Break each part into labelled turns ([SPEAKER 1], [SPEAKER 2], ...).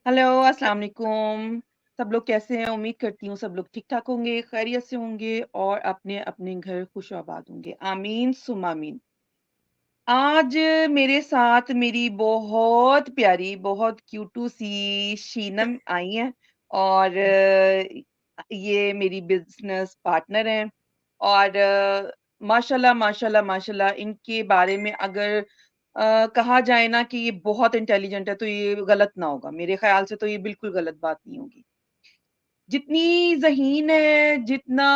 [SPEAKER 1] Hello, अस्सलाम वालेकुम। सब लोग कैसे हैं? उम्मीद करती हूँ सब लोग ठीक-ठाक होंगे, खैरियत से होंगे और अपने-अपने घर खुश-आबाद होंगे। आमीन सुम्मा आमीन। आज मेरे साथ मेरी बहुत प्यारी, बहुत क्यूटू सी शीनम आई हैं और ये मेरी बिज़नेस पार्टनर हैं और माशाल्लाह, माशाल्लाह, माशाल्लाह इनके बारे में अगर कहा जाए ना कि ये बहुत इंटेलिजेंट है, तो ये गलत ना होगा। मेरे ख़्याल से तो ये बिल्कुल गलत बात नहीं होगी। जितनी ज़हीन है, जितना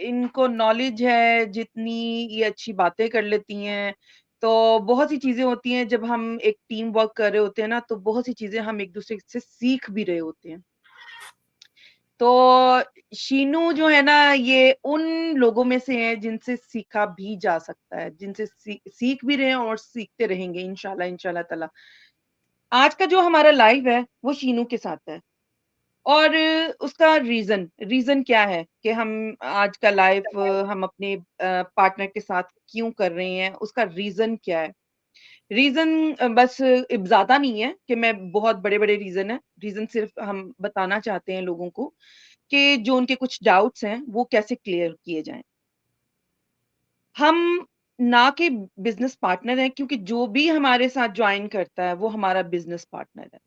[SPEAKER 1] इनको नॉलेज है, जितनी ये अच्छी बातें कर लेती हैं, तो बहुत सी चीज़ें होती हैं जब हम एक टीम वर्क कर रहे होते हैं ना, तो बहुत सी चीज़ें हम एक-दूसरे से सीख भी रहे होते हैं। तो शीनू जो है ना, ये उन लोगों में से है जिनसे सीखा भी जा सकता है, जिनसे सीख भी रहे हैं और सीखते रहेंगे इंशाल्लाह, इंशाल्लाह ताला। आज का जो हमारा लाइव है, वो शीनू के साथ है और उसका रीज़न क्या है कि हम आज का लाइव हम अपने पार्टनर के साथ क्यों कर रहे हैं, उसका रीज़न क्या है? रीज़न बस ज़्यादा नहीं है कि मैं बहुत बड़े-बड़े रीज़न हैं, रीज़न सिर्फ़ हम बताना चाहते हैं लोगों को कि जो उनके कुछ डाउट्स हैं, वो कैसे क्लियर किए जाएँ। हम ना कि बिज़नेस पार्टनर हैं क्योंकि जो भी हमारे साथ जॉइन करता है, वो हमारा बिज़नेस पार्टनर है।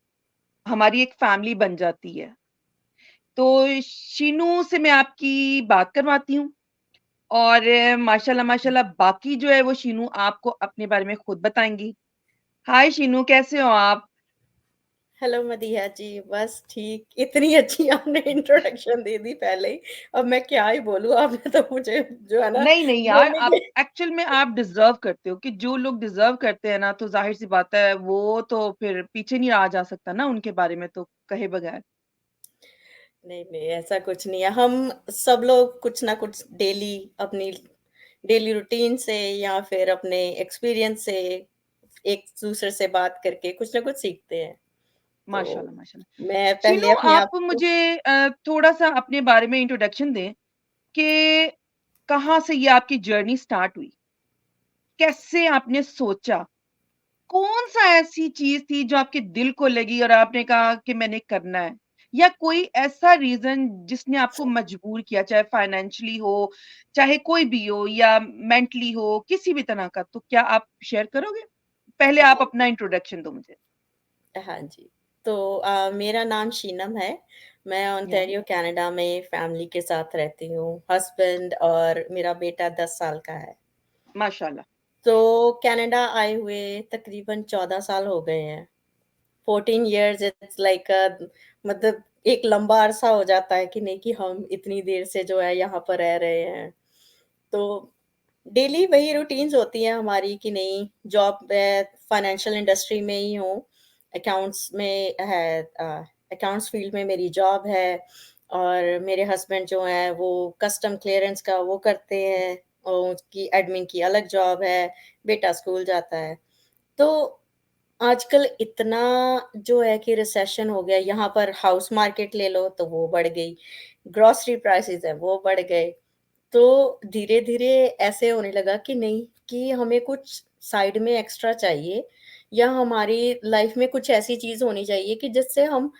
[SPEAKER 1] हमारी एक फैमिली बन जाती है। तो शीनू से मैं आपकी बात करवाती हूँ और माशाल्लाह, माशाल्लाह बाकी जो है वो शीनू आपको अपने बारे में खुद बताएँगी। हाय शीनू कैसे हो आप?
[SPEAKER 2] हेलो मदीहा जी, बस ठीक। इतनी अच्छी आपने इंट्रोडक्शन दे दी पहले ही, अब मैं क्या ही बोलूँ, आपने तो मुझे जो है ना
[SPEAKER 1] नहीं, नहीं यार
[SPEAKER 2] बोलने
[SPEAKER 1] आप
[SPEAKER 2] के
[SPEAKER 1] एक्चुअल में आप डिज़र्व करते हो कि जो लोग डिज़र्व करते हैं ना तो ज़ाहिर-सी बात है वो तो फिर पीछे नहीं रहा जा सकता ना उनके बारे में तो कहे बगैर।
[SPEAKER 2] नहीं, नहीं ऐसा कुछ नहीं है। हम सब लोग कुछ ना कुछ अपनी डेली रूटीन से या फिर अपने एक्सपीरियंस से एक-दूसरे से बात करके कुछ ना कुछ सीखते हैं। तो
[SPEAKER 1] माशाल्लाह, माशाल्लाह।
[SPEAKER 2] मैं
[SPEAKER 1] शीनू
[SPEAKER 2] पहले अपने
[SPEAKER 1] आप
[SPEAKER 2] आप को
[SPEAKER 1] मुझे थोड़ा-सा अपने बारे में इंट्रोडक्शन दें कि कहाँ से ये आपकी जर्नी स्टार्ट हुई? कैसे आपने सोचा? कौन-सा ऐसी चीज़ थी जो आपके दिल को लगी और आपने कहा कि मैंने करना है? या कोई ऐसा रीज़न जिसने आपको मजबूर किया, चाहे फाइनेंशियली हो, चाहे कोई भी हो या मेंटली हो, किसी भी तरह का, तो क्या आप शेयर करोगे? पहले आप अपना इंट्रोडक्शन दो मुझे।
[SPEAKER 2] हाँ जी। तो मेरा नाम शीनम है। मैं
[SPEAKER 1] या
[SPEAKER 2] ओंटारियो कनाडा में फैमिली के साथ रहती हूँ। हस्बैंड और मेरा बेटा 10 साल का है।
[SPEAKER 1] माशाल्लाह।
[SPEAKER 2] तो कनाडा आए हुए तकरीबन 14 साल हो गए हैं। 14 इयर्स इट्स लाइक मतलब एक लंबा अरसा हो जाता है कि नहीं कि हम इतनी देर से जो है यहाँ पर रह रहे हैं। तो डेली वही रूटीन्स होती हैं हमारी कि नहीं जॉब फाइनेंशियल इंडस्ट्री में ही हूँ। अकाउंट्स में है अकाउंट्स फील्ड में मेरी जॉब है और मेरे हस्बैंड जो हैं वो कस्टम क्लियरेंस का वो करते हैं और उसकी एडमिन की अलग जॉब है, बेटा स्कूल जाता है। तो आजकल इतना जो है कि रिसेशन हो गया, यहाँ पर हाउस मार्केट ले लो तो वो बढ़ गई, ग्रोसरी प्राइसेज़ हैं वो बढ़ गए। तो धीरे-धीरे ऐसे होने लगा कि नहीं कि हमें कुछ साइड में एक्स्ट्रा चाहिए या हमारी लाइफ में कुछ ऐसी चीज़ होनी चाहिए कि जिससे हम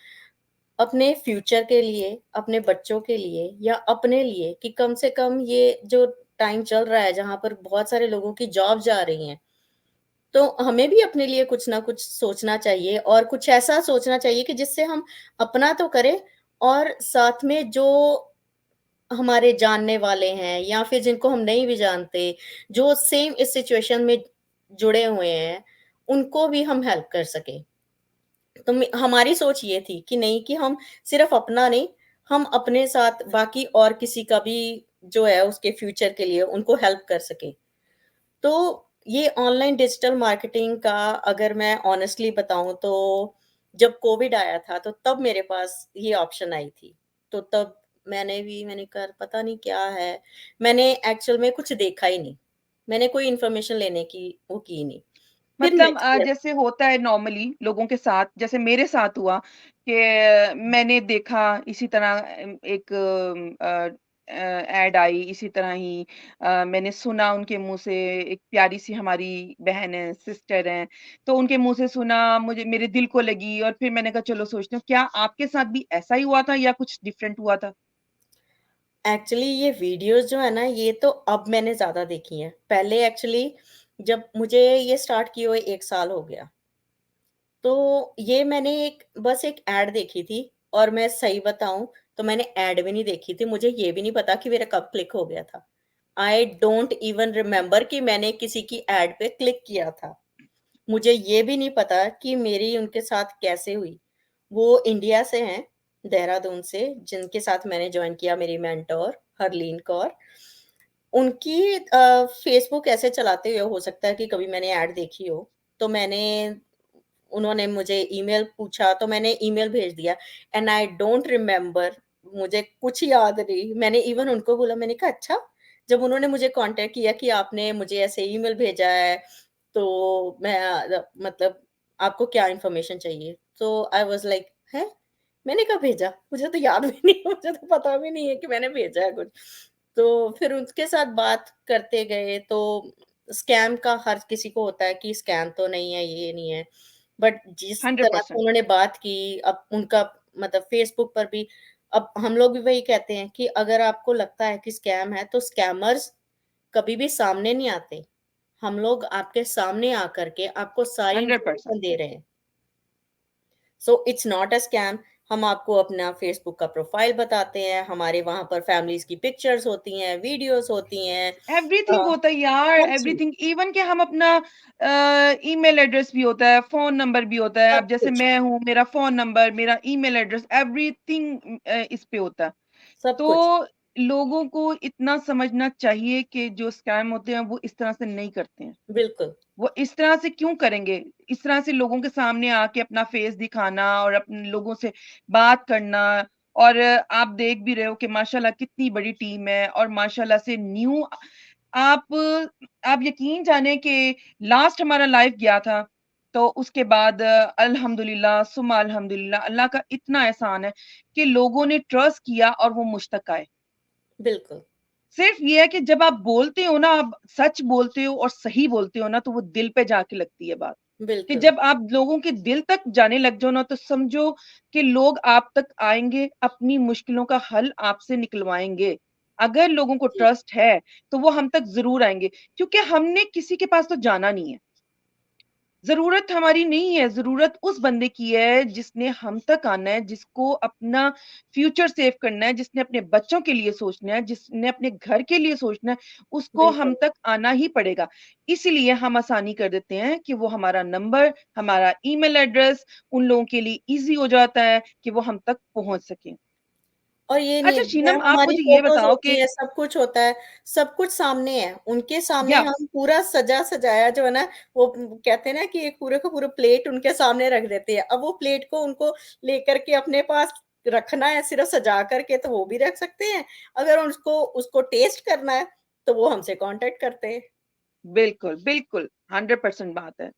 [SPEAKER 2] अपने फ्यूचर के लिए, अपने बच्चों के लिए या अपने लिए कि कम से कम ये जो टाइम चल रहा है जहाँ पर बहुत सारे लोगों की जॉब जा रही हैं, तो हमें भी अपने लिए कुछ ना कुछ सोचना चाहिए और कुछ ऐसा सोचना चाहिए कि जिससे हम अपना तो करें और साथ में जो हमारे जानने वाले हैं या फिर जिनको हम नहीं भी जानते, जो सेम इस सिचुएशन में जुड़े हुए हैं, उनको भी हम हेल्प कर सकें। तो हमारी सोच ये थी कि नहीं कि हम सिर्फ़ अपना नहीं, हम अपने साथ बाकी और किसी का भी जो है उसके फ्यूचर के लिए उनको हेल्प कर सकें। तो ये ऑनलाइन डिजिटल मार्केटिंग का अगर मैं ऑनेस्टली बताऊँ तो जब कोविड आया था तो तब मेरे पास ये ऑप्शन आई थी। तो तब मैंने कहा पता नहीं क्या है, मैंने एक्चुअल में कुछ देखा ही नहीं। मैंने कोई इन्फॉर्मेशन लेने की वो की नहीं। फिर
[SPEAKER 1] मतलब
[SPEAKER 2] नेक्स्ट डे
[SPEAKER 1] जैसे होता है नॉर्मली लोगों के साथ, जैसे मेरे साथ हुआ कि मैंने देखा इसी तरह एक ऐड आई, इसी तरह ही मैंने सुना उनके मुँह से, एक प्यारी-सी हमारी बहन है, सिस्टर हैं, तो उनके मुँह से सुना, मुझे मेरे दिल को लगी और फिर मैंने कहा चलो सोचती हूँ, क्या आपके साथ भी ऐसा ही हुआ था या कुछ डिफरेंट हुआ था?
[SPEAKER 2] एक्चुअली ये वीडियोज़ जो है ना, ये तो अब मैंने ज़्यादा देखी हैं। पहले एक्चुअली जब मुझे ये स्टार्ट किए हुए 1 साल हो गया। तो ये मैंने एक बस एक ऐड देखी थी और मैं सही बताऊँ तो मैंने ऐड भी नहीं देखी थी। मुझे ये भी नहीं पता कि मेरा कब क्लिक हो गया था। आई डोंट इवन रिमेंबर कि मैंने किसी की ऐड पे क्लिक किया था। मुझे ये भी नहीं पता कि मेरी उनके साथ कैसे हुई। वो इंडिया से हैं, देहरादून से, जिनके साथ मैंने जॉइन किया मेरी मेंटर हरलीन कौर। उनकी फेसबुक ऐसे चलाते हुए हो सकता है कि कभी मैंने ऐड देखी हो, तो मैंने उन्होंने मुझे ईमेल पूछा तो मैंने ईमेल भेज दिया एंड आई डोंट रिमेंबर मुझे कुछ याद नहीं। मैंने इवन उनको बोला मैंने कहा अच्छा, जब उन्होंने मुझे कॉन्टैक्ट किया कि आपने मुझे ऐसे ईमेल भेजा है, तो मैं मतलब आपको क्या इन्फॉर्मेशन चाहिए? तो आई वाज़ लाइक हैं? मैंने कब भेजा? मुझे तो याद भी नहीं है, मुझे तो पता भी नहीं है कि मैंने भेजा है कुछ। तो फिर उसके साथ बात करते गए तो स्कैम का हर किसी को होता है कि स्कैम तो नहीं है, ये नहीं है। बट जिस तरह से
[SPEAKER 1] 100%।
[SPEAKER 2] उन्होंने बात की, अब उनका मतलब फ़ेसबुक पर भी अब हम लोग भी वही कहते हैं कि अगर आपको लगता है कि स्कैम है, तो स्कैमर्स कभी भी सामने नहीं आते। हम लोग आपके सामने आकर के आपको सारी
[SPEAKER 1] 100%।
[SPEAKER 2] इन्फॉर्मेशन दे रहे हैं। So it's not a scam. हम आपको अपना फ़ेसबुक का प्रोफ़ाइल बताते हैं, हमारे वहाँ पर फैमिलीज़ की पिक्चर्स होती हैं, वीडियोज़ होती हैं।
[SPEAKER 1] एवरीथिंग होता है यार,
[SPEAKER 2] हर चीज़,
[SPEAKER 1] एवरीथिंग, इवन कि हम अपना ईमेल एड्रेस भी होता है, फ़ोन नंबर भी होता है।
[SPEAKER 2] सब
[SPEAKER 1] अब जैसे
[SPEAKER 2] कुछ,
[SPEAKER 1] मैं हूँ, मेरा फ़ोन नंबर, मेरा ईमेल एड्रेस, एवरीथिंग इस पे होता है।
[SPEAKER 2] सब कुछ।
[SPEAKER 1] तो लोगों को इतना समझना चाहिए कि जो स्कैम होते हैं, वो इस तरह से नहीं करते हैं।
[SPEAKER 2] बिल्कुल,
[SPEAKER 1] वो इस तरह से क्यों करेंगे? इस तरह से लोगों के सामने आके अपना फेस दिखाना और अपने लोगों से बात करना, और आप देख भी रहे हो कि माशाल्लाह कितनी बड़ी टीम है, और माशाल्लाह से आप आप यकीन जाने कि लास्ट हमारा लाइव गया था, तो उसके बाद अल्हम्दुलिल्लाह सुम्मा अल्हम्दुलिल्लाह, अल्लाह का इतना एहसान है कि लोगों ने ट्रस्ट किया और वो मुझ तक आए।
[SPEAKER 2] बिल्कुल,
[SPEAKER 1] सिर्फ ये है कि जब आप बोलते हो ना, आप सच बोलते हो और सही बोलते हो ना, तो वो दिल पे जाके लगती है बात। कि
[SPEAKER 2] बिल्कुल।
[SPEAKER 1] जब आप लोगों के दिल तक जाने लग जाओ ना, तो समझो कि लोग आप तक आएँगे, अपनी मुश्किलों का हल आपसे निकलवाएँगे। अगर लोगों को
[SPEAKER 2] जी,
[SPEAKER 1] ट्रस्ट है, तो वो हम तक ज़रूर आएँगे, क्योंकि हमने किसी के पास तो जाना नहीं है। ज़रूरत हमारी नहीं है, ज़रूरत उस बंदे की है जिसने हम तक आना है, जिसको अपना फ्यूचर सेव करना है, जिसने अपने बच्चों के लिए सोचना है, जिसने अपने घर के लिए सोचना है, उसको हम
[SPEAKER 2] बिल्कुल।
[SPEAKER 1] तक आना ही पड़ेगा। इसीलिए हम आसानी कर देते हैं कि वो हमारा नंबर, हमारा ईमेल एड्रेस उन लोगों के लिए ईज़ी हो जाता है कि वो हम तक पहुँच सकें।
[SPEAKER 2] और ये नहीं
[SPEAKER 1] अच्छा
[SPEAKER 2] है,
[SPEAKER 1] शीनम, आप
[SPEAKER 2] हमारी
[SPEAKER 1] मुझे ये
[SPEAKER 2] फ़ोटोज़
[SPEAKER 1] बताओ
[SPEAKER 2] होती
[SPEAKER 1] कि
[SPEAKER 2] हैं, सब कुछ होता है, सब कुछ सामने है। उनके सामने
[SPEAKER 1] या
[SPEAKER 2] हम पूरा सजा-सजाया जो है ना, वो कहते हैं ना कि एक पूरे का पूरा प्लेट उनके सामने रख देते हैं। अब वो प्लेट को उनको लेकर के अपने पास रखना है सिर्फ़ सजा कर के, तो वो भी रख सकते हैं। अगर उसको उसको टेस्ट करना है, तो वो हमसे कॉन्टैक्ट करते हैं।
[SPEAKER 1] बिल्कुल, बिल्कुल, 100% बात है।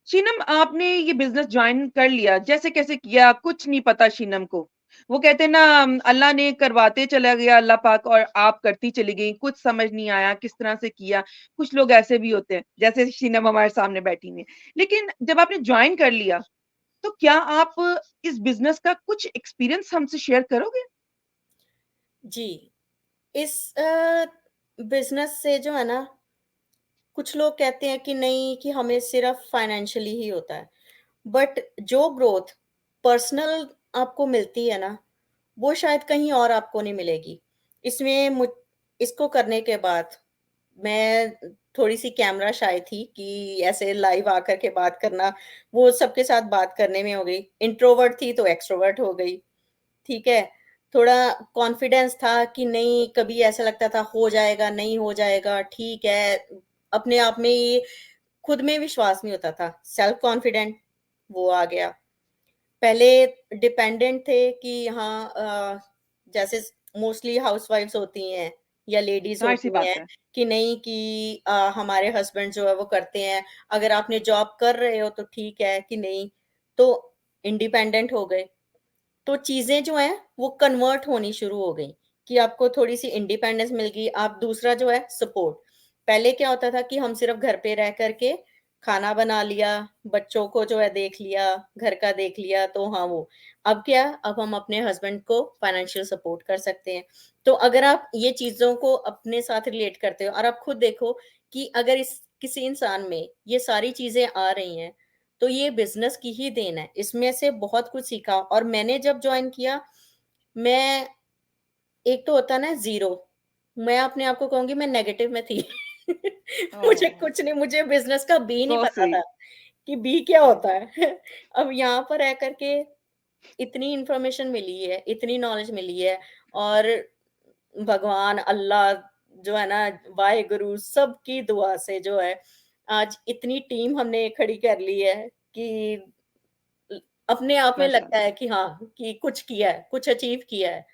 [SPEAKER 1] शीनम, आपने ये बिज़नेस जॉइन कर लिया, जैसे-कैसे किया, कुछ नहीं पता शीनम को। वो कहते हैं ना, अल्लाह ने करवाते चला गया अल्लाह पाक, और आप करती चली गईं, कुछ समझ नहीं आया किस तरह से किया। कुछ लोग ऐसे भी होते हैं, जैसे शीनम हमारे सामने बैठी हुई हैं। लेकिन जब आपने जॉइन कर लिया, तो क्या आप इस बिज़नेस का कुछ एक्सपीरियंस हमसे शेयर करोगे?
[SPEAKER 2] जी, इस बिज़नेस से जो है ना, कुछ लोग कहते हैं कि नहीं कि हमें सिर्फ़ फाइनेंशियली ही होता है। बट जो ग्रोथ पर्सनल आपको मिलती है ना, वो शायद कहीं और आपको नहीं मिलेगी। इसमें मुझ इसको करने के बाद मैं थोड़ी-सी कैमरा शाय थी कि ऐसे लाइव आकर के बात करना, वो सबके साथ बात करने में हो गई। इंट्रोवर्ट थी तो एक्सट्रोवर्ट हो गई, ठीक है? थोड़ा कॉन्फिडेंस था कि नहीं, कभी ऐसा लगता था हो जाएगा, नहीं हो जाएगा, ठीक है। अपने आप में ये खुद में विश्वास नहीं होता था। सेल्फ कॉन्फिडेंट वो आ गया। पहले डिपेंडेंट थे कि हाँ, जैसे मोस्टली हाउसवाइफ्स होती हैं या लेडीज़
[SPEAKER 1] ज़ाहिर-सी
[SPEAKER 2] होती हैं
[SPEAKER 1] बात है।
[SPEAKER 2] कि नहीं कि हमारे हस्बैंड जो है वो करते हैं, अगर आपने जॉब कर रहे हो तो ठीक है कि नहीं, तो इंडिपेंडेंट हो गए। तो चीज़ें जो हैं वो कन्वर्ट होनी शुरू हो गई कि आपको थोड़ी-सी इंडिपेंडेंस मिल गई। आप दूसरा जो है सपोर्ट। पहले क्या होता था कि हम सिर्फ़ घर पे रह कर के खाना बना लिया, बच्चों को जो है देख लिया, घर का देख लिया, तो हाँ वो। अब क्या, अब हम अपने हस्बैंड को फाइनेंशियल सपोर्ट कर सकते हैं। तो अगर आप ये चीज़ों को अपने साथ रिलेट करते हो और आप खुद देखो कि अगर इस किसी इंसान में ये सारी चीज़ें आ रही हैं, तो ये बिज़नेस की ही देन है। इसमें से बहुत कुछ सीखा और मैंने जब जॉइन किया, मैं एक तो होता है ना ज़ीरो, मैं अपने आप को कहूँगी मैं नेगेटिव में थी। मुझे
[SPEAKER 1] ओह!
[SPEAKER 2] कुछ नहीं, मुझे बिज़नेस का बी नहीं
[SPEAKER 1] सो
[SPEAKER 2] पता था
[SPEAKER 1] स्वीट।
[SPEAKER 2] कि बी क्या
[SPEAKER 1] हुँ,
[SPEAKER 2] होता है। अब यहाँ पर रह कर के इतनी इन्फॉर्मेशन मिली है, इतनी नॉलेज मिली है और भगवान, अल्लाह जो है ना, वाहेगुरु सबकी दुआ से जो है, आज इतनी टीम हमने खड़ी कर ली है कि ल अपने आप में लगता
[SPEAKER 1] माशाल्लाह।
[SPEAKER 2] है कि हाँ, कि कुछ किया है, कुछ अचीव किया है।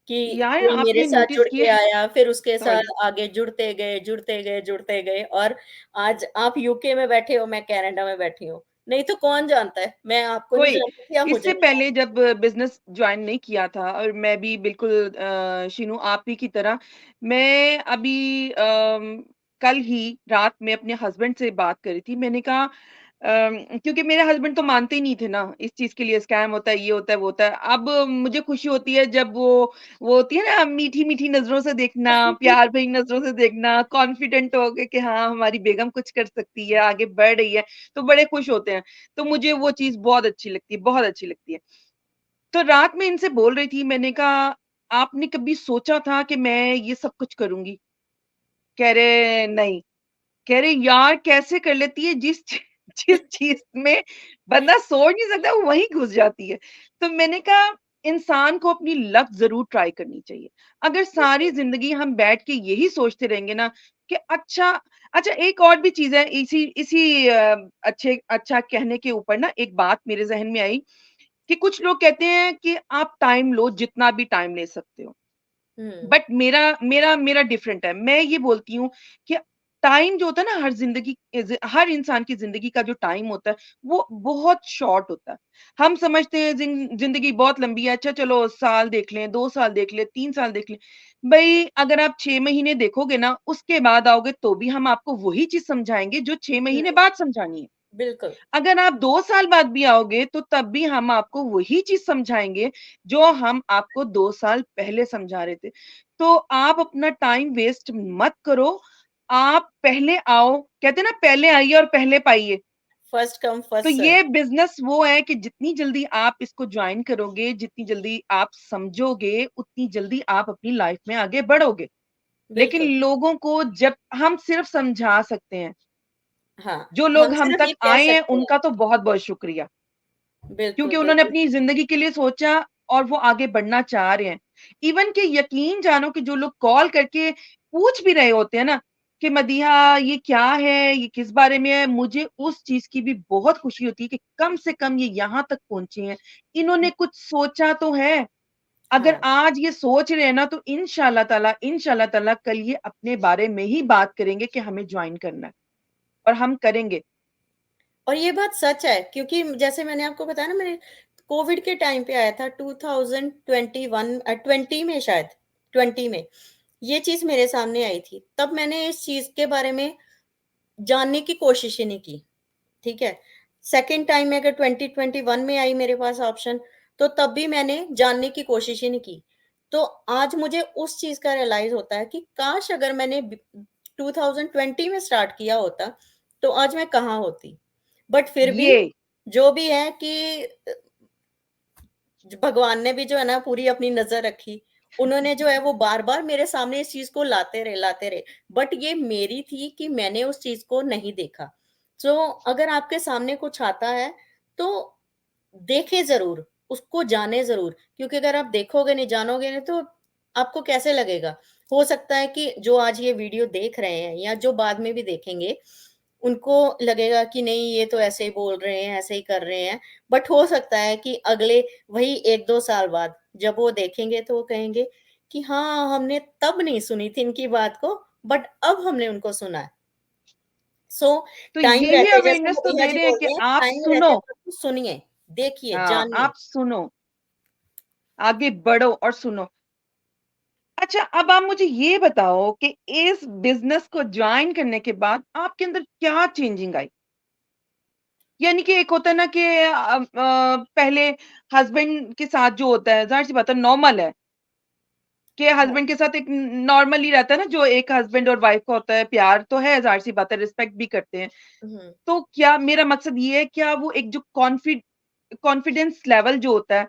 [SPEAKER 2] कि
[SPEAKER 1] यार
[SPEAKER 2] कोई मेरे
[SPEAKER 1] आपने
[SPEAKER 2] साथ
[SPEAKER 1] नोटिस
[SPEAKER 2] जुड़
[SPEAKER 1] किया
[SPEAKER 2] के आया, फिर उसके
[SPEAKER 1] सॉरी।
[SPEAKER 2] साथ आगे जुड़ते गए, जुड़ते गए, जुड़ते गए और आज आप यूके में बैठे हो, मैं कनाडा में बैठी हूँ। नहीं तो कौन जानता है? मैं आपको नहीं
[SPEAKER 1] कोई
[SPEAKER 2] जानती थी, आप मुझे
[SPEAKER 1] इससे
[SPEAKER 2] नहीं
[SPEAKER 1] पहले
[SPEAKER 2] जानते।
[SPEAKER 1] जब बिज़नेस जॉइन नहीं किया था और मैं भी बिल्कुल शीनू आप ही की तरह मैं अभी कल ही रात में अपने हस्बैंड से बात करी थी। मैंने कहा क्योंकि मेरे हस्बैंड तो मानते ही नहीं थे ना इस चीज़ के लिए स्कैम होता है, ये होता है, वो होता है। अब मुझे खुशी होती है जब वो होती है ना मीठी-मीठी नज़रों से देखना, प्यार भरी नज़रों से देखना, कॉन्फिडेंट हो के कि हाँ, हमारी बेगम कुछ कर सकती है, आगे बढ़ रही है, तो बड़े खुश होते हैं। तो मुझे वो चीज़ बहुत अच्छी लगती है, बहुत अच्छी लगती है। तो रात में इनसे बोल रही थी, मैंने कहा, "आपने कभी सोचा था कि मैं ये सब कुछ करूँगी?" कह रहे, "नहीं।" कह रहे, "यार कैसे कर लेती है जिस चीज़ में बंदा सोच नहीं सकता, वो वहीं घुस जाती है।" तो मैंने कहा, इंसान को अपनी लक ज़रूर ट्राई करनी चाहिए। अगर सारी
[SPEAKER 2] बिल्कुल।
[SPEAKER 1] ज़िंदगी हम बैठ के यही सोचते रहेंगे ना कि अच्छा एक और भी चीज़ है इसी इसी अच्छा कहने के ऊपर ना एक बात मेरे ज़हन में आई कि कुछ लोग कहते हैं कि आप टाइम लो, जितना भी टाइम ले सकते हो।
[SPEAKER 2] हुँ,
[SPEAKER 1] बट मेरा मेरा मेरा डिफरेंट है। मैं ये बोलती हूँ कि टाइम जो होता है ना हर इंसान की ज़िंदगी का जो टाइम होता है, वो बहुत शॉर्ट होता है। हम समझते हैं ज़िंदगी बहुत लंबी है, अच्छा चलो साल देख लें, 2 साल देख लें, 3 साल देख लें। भई अगर आप 6 महीने देखोगे ना, उसके बाद आओगे तो भी हम आपको वही चीज़ समझाएँगे जो 6
[SPEAKER 2] हुँ,
[SPEAKER 1] महीने बाद समझानी है।
[SPEAKER 2] बिल्कुल,
[SPEAKER 1] अगर आप 2 साल बाद भी आओगे, तो तब भी हम आपको वही चीज़ समझाएँगे, जो हम आपको 2 साल पहले समझा रहे थे। तो आप अपना टाइम वेस्ट मत करो, आप पहले आओ, कहते हैं ना पहले आइए और पहले पाइए।
[SPEAKER 2] फर्स्ट कम
[SPEAKER 1] तो
[SPEAKER 2] फर्स्ट सर्व।
[SPEAKER 1] ये बिज़नेस वो है कि जितनी जल्दी आप इसको जॉइन करोगे, जितनी जल्दी आप समझोगे, उतनी जल्दी आप अपनी लाइफ़ में आगे बढ़ोगे। लेकिन
[SPEAKER 2] बिल्कुल,
[SPEAKER 1] लोगों को जब हम सिर्फ़ समझा सकते हैं,
[SPEAKER 2] हाँ,
[SPEAKER 1] जो
[SPEAKER 2] हम
[SPEAKER 1] लोग हम
[SPEAKER 2] सिर्फ़
[SPEAKER 1] तक
[SPEAKER 2] ये कह
[SPEAKER 1] आए हैं,
[SPEAKER 2] सकते हैं।
[SPEAKER 1] उनका तो बहुत-बहुत शुक्रिया।
[SPEAKER 2] बिल्कुल,
[SPEAKER 1] क्योंकि उन्होंने
[SPEAKER 2] बिल्कुल।
[SPEAKER 1] अपनी ज़िंदगी के लिए सोचा और वो आगे बढ़ना चाह रहे हैं। इवन कि यकीन जानो कि जो लोग कॉल करके पूछ भी रहे होते हैं ना, कि मदीहा ये क्या है? ये किस बारे में है? मुझे उस चीज़ की भी बहुत खुशी होती है कि कम से कम ये यहाँ तक पहुँचे हैं। इन्होंने कुछ सोचा तो है। अगर
[SPEAKER 2] हाँ,
[SPEAKER 1] आज ये सोच रहे हैं ना तो इंशाअल्लाह ताला कल ये अपने बारे में ही बात करेंगे कि हमें जॉइन करना है और हम करेंगे।
[SPEAKER 2] और ये बात सच है क्योंकि जैसे मैंने आपको बताया ना, मैंने कोविड के टाइम पे आया था 2021 20 में शायद, 20 में। ये चीज़ मेरे सामने आई थी। तब मैंने इस चीज़ के बारे में जानने की कोशिश ही नहीं की, ठीक है? सेकंड टाइम में अगर 2021 में आई मेरे पास ऑप्शन, तो तब भी मैंने जानने की कोशिश ही नहीं की। तो आज मुझे उस चीज़ का रियलाइज़ होता है कि काश अगर मैंने 2020 में स्टार्ट किया होता, तो आज मैं कहाँ होती? बट फिर भी
[SPEAKER 1] ये
[SPEAKER 2] जो भी है कि भगवान ने भी जो है ना पूरी अपनी नज़र रखी। उन्होंने जो है वो बार-बार मेरे सामने इस चीज़ को लाते रहे, लाते रहे। बट ये मेरी थी कि मैंने उस चीज़ को नहीं देखा। सो अगर आपके सामने कुछ आता है, तो देखें ज़रूर, उसको जानें ज़रूर, क्योंकि अगर आप देखोगे नहीं, जानोगे नहीं, तो आपको कैसे लगेगा? हो सकता है कि जो आज ये वीडियो देख रहे हैं या जो बाद में भी देखेंगे, उनको लगेगा कि नहीं ये तो ऐसे ही बोल रहे हैं, ऐसे ही कर रहे हैं। बट हो सकता है कि अगले वही 1-2 साल बाद जब वो देखेंगे तो वो कहेंगे कि हाँ, हमने तब नहीं सुनी थी इनकी बात को, बट अब हमने उनको सुना है। सो
[SPEAKER 1] तो
[SPEAKER 2] टाइम
[SPEAKER 1] यही
[SPEAKER 2] रहते जैसे
[SPEAKER 1] अवेयरनेस तो
[SPEAKER 2] मोदिया
[SPEAKER 1] दे
[SPEAKER 2] जी
[SPEAKER 1] रहे हैं कि
[SPEAKER 2] बोलते हैं,
[SPEAKER 1] आप
[SPEAKER 2] टाइम रहते
[SPEAKER 1] सुनो।
[SPEAKER 2] सब कुछ सुनिए, देखिए,
[SPEAKER 1] हाँ,
[SPEAKER 2] जानिए।
[SPEAKER 1] आप सुनो, आगे बढ़ो और सुनो। अच्छा, अब आप मुझे ये बताओ कि इस बिज़नेस को जॉइन करने के बाद आपके अंदर क्या चेंजिंग आई? यानी कि एक होता है ना कि पहले हस्बैंड के साथ जो होता है, ज़ाहिर-सी बात है नॉर्मल है कि
[SPEAKER 2] हाँ।
[SPEAKER 1] हस्बैंड के साथ एक न नॉर्मल ही रहता है ना, जो एक हस्बैंड और वाइफ का होता है, प्यार तो है, ज़ाहिर-सी बात है, रिस्पेक्ट भी करते हैं।
[SPEAKER 2] हुँ।
[SPEAKER 1] तो क्या मेरा मकसद ये है, क्या वो एक जो कॉन्फिडेंस लेवल जो होता है,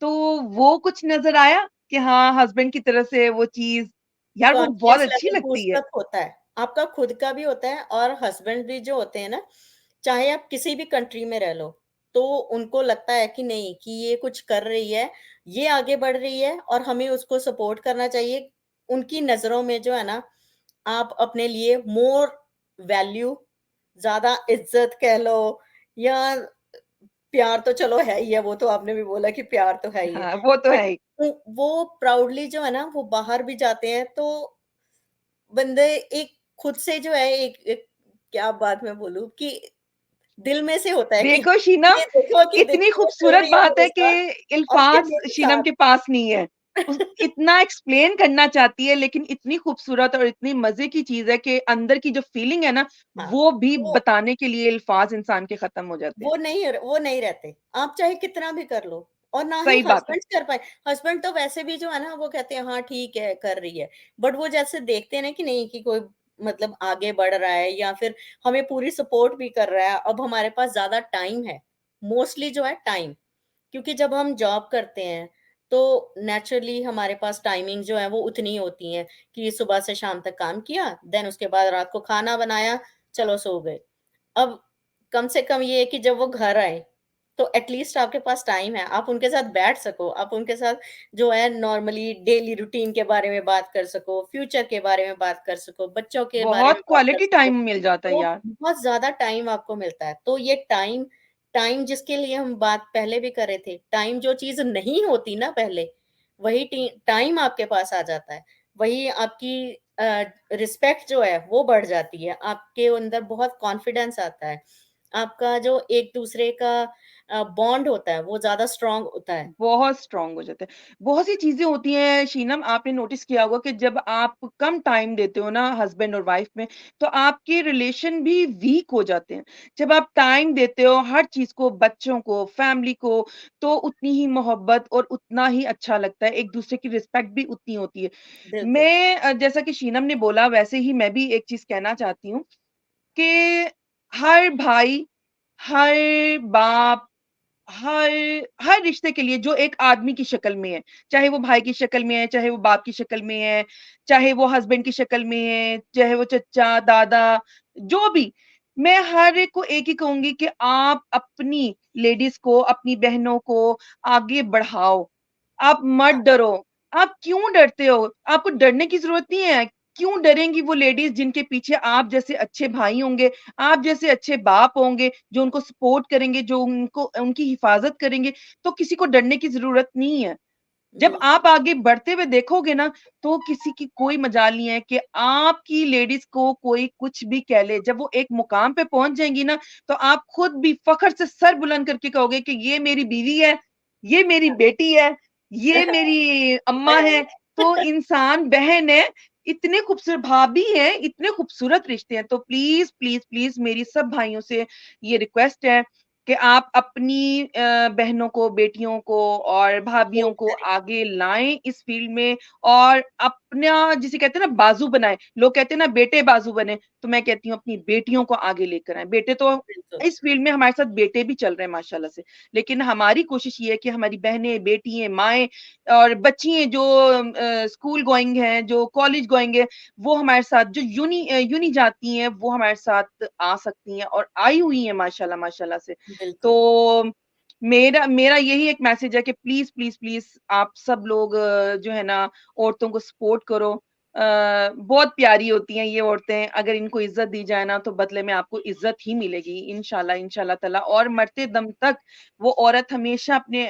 [SPEAKER 1] तो वो कुछ नज़र आया कि हाँ, हस्बैंड की तरफ से वो चीज़, यार वो बहुत
[SPEAKER 2] कॉन्फिडेंस
[SPEAKER 1] अच्छी
[SPEAKER 2] लेवल
[SPEAKER 1] लगती
[SPEAKER 2] बूस्ट
[SPEAKER 1] है।
[SPEAKER 2] अप होता है। आपका खुद का भी होता है और हस्बैंड भी जो होते हैं ना, चाहे आप किसी भी कंट्री में रह लो, तो उनको लगता है कि नहीं कि ये कुछ कर रही है, ये आगे बढ़ रही है और हमें उसको सपोर्ट करना चाहिए। उनकी नज़रों में जो है ना, आप अपने लिए मोर वैल्यू, ज़्यादा इज़्ज़त कह लो या प्यार तो चलो है ही है, वो तो आपने भी बोला कि प्यार तो है ही है।
[SPEAKER 1] हाँ, वो तो
[SPEAKER 2] बट
[SPEAKER 1] है ही।
[SPEAKER 2] वो प्राउडली जो है ना, वो बाहर भी जाते हैं तो बंदे एक खुद से जो है एक एक क्या बात मैं बोलूँ कि दिल में से होता है कि
[SPEAKER 1] देखो
[SPEAKER 2] हाँ,
[SPEAKER 1] शीनम,
[SPEAKER 2] ये देखो कि
[SPEAKER 1] इतनी
[SPEAKER 2] देखो वो चल
[SPEAKER 1] खूबसूरत
[SPEAKER 2] रही है
[SPEAKER 1] बात
[SPEAKER 2] मेरे
[SPEAKER 1] है कि
[SPEAKER 2] साथ और ये
[SPEAKER 1] अल्फ़ाज़
[SPEAKER 2] मेरे
[SPEAKER 1] शीनम
[SPEAKER 2] साथ।
[SPEAKER 1] के पास नहीं है। इतना एक्सप्लेन करना चाहती है, लेकिन इतनी खूबसूरत और इतनी मज़े की चीज़ है कि अंदर की जो फीलिंग है ना,
[SPEAKER 2] हाँ,
[SPEAKER 1] वो भी
[SPEAKER 2] वो
[SPEAKER 1] बताने के लिए अल्फ़ाज़ इंसान के खत्म हो जाते हैं।
[SPEAKER 2] वो नहीं रहते। आप चाहे कितना भी कर लो और ना ही
[SPEAKER 1] सही बात है।
[SPEAKER 2] हस्बैंड कर पाए। हस्बैंड तो वैसे भी जो है ना वो कहते हैं हाँ, ठीक है, कर रही है। बट वो जैसे देखते हैं ना कि नहीं कि कोई मतलब आगे बढ़ रहा है या फिर हमें पूरी सपोर्ट भी कर रहा है, अब हमारे पास ज़्यादा टाइम है। मोस्टली जो है टाइम। क्योंकि जब हम जॉब करते हैं, तो नेचुरली हमारे पास टाइमिंग जो है वो उतनी होती है कि सुबह से शाम तक काम किया, देन उसके बाद रात को खाना बनाया, चलो सो गए। अब कम से कम ये है कि जब वो घर आए, तो एटलीस्ट आपके पास टाइम है, आप उनके साथ बैठ सको, आप उनके साथ जो है नॉर्मली डेली रूटीन के बारे में बात कर सको, फ्यूचर के बारे में बात कर सको, बच्चों के बारे में
[SPEAKER 1] बहुत
[SPEAKER 2] बात कर
[SPEAKER 1] क्वालिटी
[SPEAKER 2] सको।
[SPEAKER 1] टाइम मिल जाता है
[SPEAKER 2] तो
[SPEAKER 1] यार।
[SPEAKER 2] बहुत ज़्यादा टाइम आपको मिलता है। तो ये टाइम टाइम जिसके लिए हम बात पहले भी कर रहे थे, टाइम जो चीज़ नहीं होती ना पहले, वही टी टाइम आपके पास आ जाता है। वही आपकी रिस्पेक्ट जो है वो बढ़ जाती है। आपके अंदर बहुत कॉन्फिडेंस आता है। आपका जो एक-दूसरे का बॉन्ड होता है, वो ज़्यादा स्ट्रॉन्ग होता है।
[SPEAKER 1] बहुत स्ट्रॉन्ग हो जाता है। बहुत सी चीज़ें होती हैं शीनम, आपने नोटिस किया होगा कि जब आप कम टाइम देते हो ना हस्बैंड और वाइफ में, तो आपके रिलेशन भी वीक हो जाते हैं। जब आप टाइम देते हो हर चीज़ को, बच्चों को, फैमिली को, तो उतनी ही मोहब्बत और उतना ही अच्छा लगता है, एक-दूसरे की रिस्पेक्ट भी उतनी होती है।
[SPEAKER 2] बिल्कुल।
[SPEAKER 1] मैं जैसा कि शीनम ने बोला वैसे ही मैं भी एक चीज़ कहना चाहती हूँ कि हर भाई, हर बाप, हर हर रिश्ते के लिए जो एक आदमी की शक्ल में है, चाहे वो भाई की शक्ल में है, चाहे वो बाप की शक्ल में है, चाहे वो हस्बैंड की शक्ल में है, चाहे वो चचा, दादा, जो भी, मैं हर एक को एक ही कहूँगी कि आप अपनी लेडीज़ को, अपनी बहनों को आगे बढ़ाओ। आप मत
[SPEAKER 2] हाँ,
[SPEAKER 1] डरो। आप क्यों डरते हो? आपको डरने की ज़रूरत नहीं है। क्यों डरेंगी वो लेडीज़ जिनके पीछे आप जैसे अच्छे भाई होंगे, आप जैसे अच्छे बाप होंगे, जो उनको सपोर्ट करेंगे, जो उनको उनकी हिफ़ाज़त करेंगे, तो किसी को डरने की ज़रूरत नहीं है। जब
[SPEAKER 2] बिल्कुल,
[SPEAKER 1] आप आगे बढ़ते हुए देखोगे ना, तो किसी की कोई मजाल नहीं है कि आपकी लेडीज़ को कोई कुछ भी कह ले। जब वो एक मुकाम पे पहुँच जाएँगी ना, तो आप खुद भी फ़ख्र से सर बुलंद करके कहोगे कि ये मेरी बीवी है, ये मेरी बेटी है, ये मेरी अम्मा है, तो इंसान बहन है, इतने खूबसूरत भाभी हैं, इतने खूबसूरत रिश्ते हैं। तो प्लीज़, प्लीज़, प्लीज़ मेरी सब भाइयों से ये रिक्वेस्ट है कि आप अपनी बहनों को, बेटियों को और भाभियों
[SPEAKER 2] सपोर्ट
[SPEAKER 1] को
[SPEAKER 2] करें।
[SPEAKER 1] आगे लाएँ इस फ़ील्ड में और अपना जिसे कहते हैं ना बाज़ू बनाएँ। लोग कहते हैं ना बेटे बाज़ू बने, तो मैं कहती हूँ अपनी बेटियों को आगे लेकर आएँ। बेटे तो
[SPEAKER 2] बिल्कुल,
[SPEAKER 1] इस फ़ील्ड में हमारे साथ बेटे भी चल रहे हैं माशाल्लाह से। लेकिन हमारी कोशिश ये है कि हमारी बहनें, बेटियाँ, माएँ और बच्ची हैं जो स्कूल गोइंग हैं, जो कॉलेज गोइंग हैं, वो हमारे साथ जो यूनी जाती हैं, वो हमारे साथ आ सकती हैं और आई हुई हैं माशाल्लाह, माशाल्लाह से।
[SPEAKER 2] बिल्कुल।
[SPEAKER 1] तो मेरा मेरा यही एक मैसेज है कि प्लीज़, प्लीज़, प्लीज़ आप सब लोग जो है ना औरतों को सपोर्ट करो। बहुत प्यारी होती हैं ये औरतें, अगर इनको इज़्ज़त दी जाए ना तो बदले में आपको इज़्ज़त ही मिलेगी इंशाल्लाह, इंशाल्लाह ताला और मरते दम तक वो औरत हमेशा अपने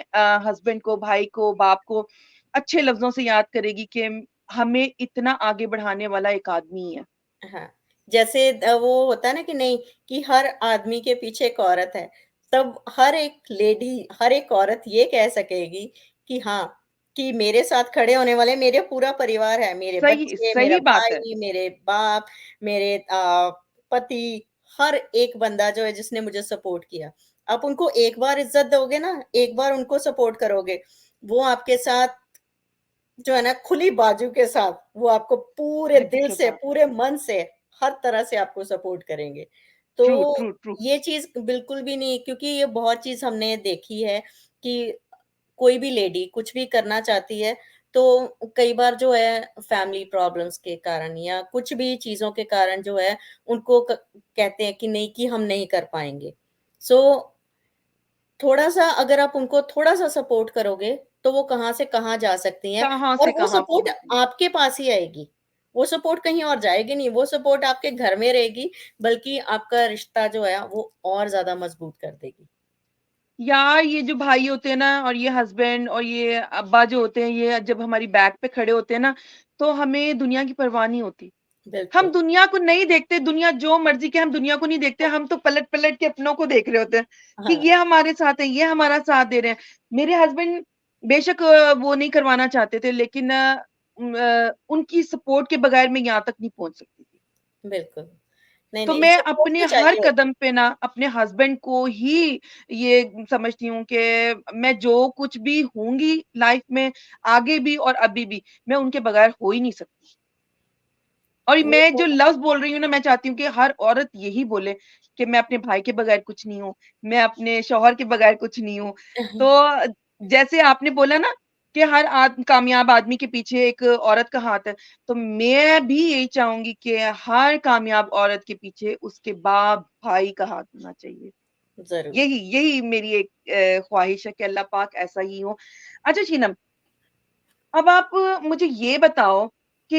[SPEAKER 1] हस्बैंड को, भाई को, बाप को अच्छे लफ्ज़ों से याद करेगी कि हमें इतना आगे बढ़ाने वाला एक आदमी है।
[SPEAKER 2] हाँ, जैसे वो होता है ना कि नहीं कि हर आदमी के पीछे एक औरत है, तब हर एक औरत ये कह सकेगी कि हाँ, कि मेरे साथ खड़े होने वाले मेरे पूरा परिवार है, मेरे
[SPEAKER 1] सही
[SPEAKER 2] बच्चे, मेरा
[SPEAKER 1] सही बात है।
[SPEAKER 2] भाई, मेरे बाप, मेरे पति, हर एक बंदा जो है जिसने मुझे सपोर्ट किया। आप उनको एक बार इज़्ज़त दोगे ना, एक बार उनको सपोर्ट करोगे, वो आपके साथ जो है ना खुली बाजू के साथ वो आपको पूरे
[SPEAKER 1] सिद्ध
[SPEAKER 2] दिल
[SPEAKER 1] के
[SPEAKER 2] से,
[SPEAKER 1] साथ।
[SPEAKER 2] पूरे मन से, हर तरह से आपको सपोर्ट करेंगे।
[SPEAKER 1] ट्रू,
[SPEAKER 2] तो
[SPEAKER 1] ट्रू, ट्रू।
[SPEAKER 2] ये चीज़ बिल्कुल भी नहीं, क्योंकि ये बहुत चीज़ हमने देखी है कि कोई भी लेडी कुछ भी करना चाहती है, तो कई बार जो है फैमिली प्रॉब्लम्स के कारण या कुछ भी चीज़ों के कारण जो है उनको कहते हैं कि नहीं, कि हम नहीं कर पाएँगे। सो थोड़ा-सा अगर आप उनको थोड़ा-सा सपोर्ट करोगे, तो वो कहाँ से कहाँ जा सकती हैं
[SPEAKER 1] कहाँ
[SPEAKER 2] और
[SPEAKER 1] से
[SPEAKER 2] वो
[SPEAKER 1] कहाँ
[SPEAKER 2] सपोर्ट
[SPEAKER 1] पहुँच गई।
[SPEAKER 2] आपके पास ही आएगी। वो सपोर्ट कहीं और जाएगी नहीं, वो सपोर्ट आपके घर में रहेगी, बल्कि आपका रिश्ता जो है वो और ज़्यादा मज़बूत कर देगी।
[SPEAKER 1] यार ये जो भाई होते हैं ना और ये हस्बैंड और ये अब्बा जो होते हैं, ये जब हमारी बैक पे खड़े होते हैं ना, तो हमें दुनिया की परवाह नहीं होती। हम
[SPEAKER 2] बिल्कुल,
[SPEAKER 1] दुनिया को नहीं देखते, दुनिया जो मर्ज़ी के हम दुनिया को नहीं देखते, हम तो पलट-पलट के अपनों को देख रहे होते हैं, कि
[SPEAKER 2] हाँ,
[SPEAKER 1] ये हमारे साथ है, ये हमारा साथ दे रहे हैं। मेरे हस्बैंड बेशक वो नहीं करवाना चाहते थे लेकिन उनकी सपोर्ट के बगैर मैं यहाँ तक नहीं पहुँच सकती थी।
[SPEAKER 2] बिल्कुल। नहीं,
[SPEAKER 1] तो
[SPEAKER 2] नहीं,
[SPEAKER 1] मैं
[SPEAKER 2] सपोर्ट
[SPEAKER 1] अपने
[SPEAKER 2] भी
[SPEAKER 1] हर
[SPEAKER 2] चाहिए होता
[SPEAKER 1] कदम पे ना अपने हस्बैंड को ही ये समझती हूँ कि मैं जो कुछ भी होंगी लाइफ में आगे भी और अभी भी, मैं उनके बगैर हो ही नहीं सकती। और
[SPEAKER 2] है।
[SPEAKER 1] मैं जो लफ्ज़ बोल रही हूँ ना, मैं चाहती हूँ कि हर औरत यही बोले कि मैं अपने भाई के बगैर कुछ नहीं हूँ, मैं अपने शौहर के बगैर कुछ नहीं हूँ। तो जैसे आपने बोला ना कि हर कामयाब आदमी के पीछे एक औरत का हाथ है, तो मैं भी यही चाहूँगी कि हर कामयाब औरत के पीछे उसके बाप, भाई का हाथ होना चाहिए।
[SPEAKER 2] ज़रूर।
[SPEAKER 1] यही यही मेरी एक ख्वाहिश है कि अल्लाह पाक ऐसा ही हो। अच्छा शीनम, अब आप मुझे ये बताओ कि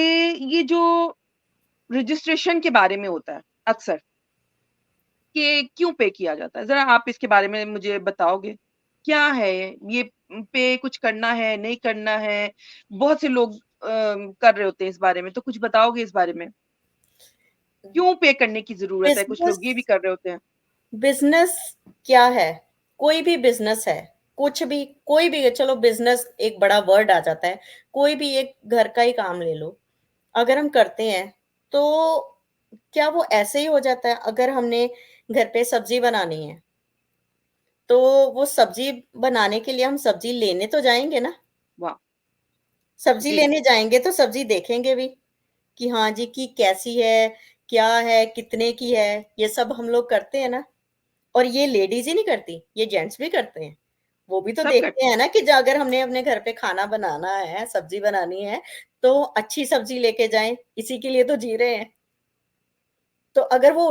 [SPEAKER 1] ये जो रजिस्ट्रेशन के बारे में होता है अक्सर कि क्यों पे किया जाता है? ज़रा आप इसके बारे में मुझे बताओगे? क्या है ये पे कुछ करना है, नहीं करना है? बहुत से लोग कर रहे होते हैं इस बारे में, तो कुछ बताओगे इस बारे में? क्यों पे करने की ज़रूरत है? कुछ
[SPEAKER 2] बिज़नेस
[SPEAKER 1] लोग ये भी कर रहे होते हैं।
[SPEAKER 2] बिज़नेस क्या है? कोई भी बिज़नेस है, कुछ भी कोई भी चलो बिज़नेस एक बड़ा वर्ड आ जाता है, कोई भी एक घर का ही काम ले लो, अगर हम करते हैं, तो क्या वो ऐसे ही हो जाता है? अगर हमने घर पे सब्ज़ी बनानी है, तो वो सब्ज़ी बनाने के लिए हम सब्ज़ी लेने तो जाएँगे ना?
[SPEAKER 1] वाह!
[SPEAKER 2] सब्ज़ी
[SPEAKER 1] जी,
[SPEAKER 2] लेने जाएँगे तो सब्ज़ी देखेंगे भी कि हाँ जी, कि कैसी है, क्या है, कितने की है, ये सब हम लोग करते हैं ना? और ये लेडीज़ ही नहीं करती, ये जेंट्स भी करते हैं। वो भी तो
[SPEAKER 1] सब
[SPEAKER 2] देखते
[SPEAKER 1] करते हैं।
[SPEAKER 2] हैं ना कि ज अगर हमने अपने घर पे खाना बनाना है, सब्ज़ी बनानी है, तो अच्छी सब्ज़ी लेके जाएँ, इसी के लिए तो जी रहे हैं। तो अगर वो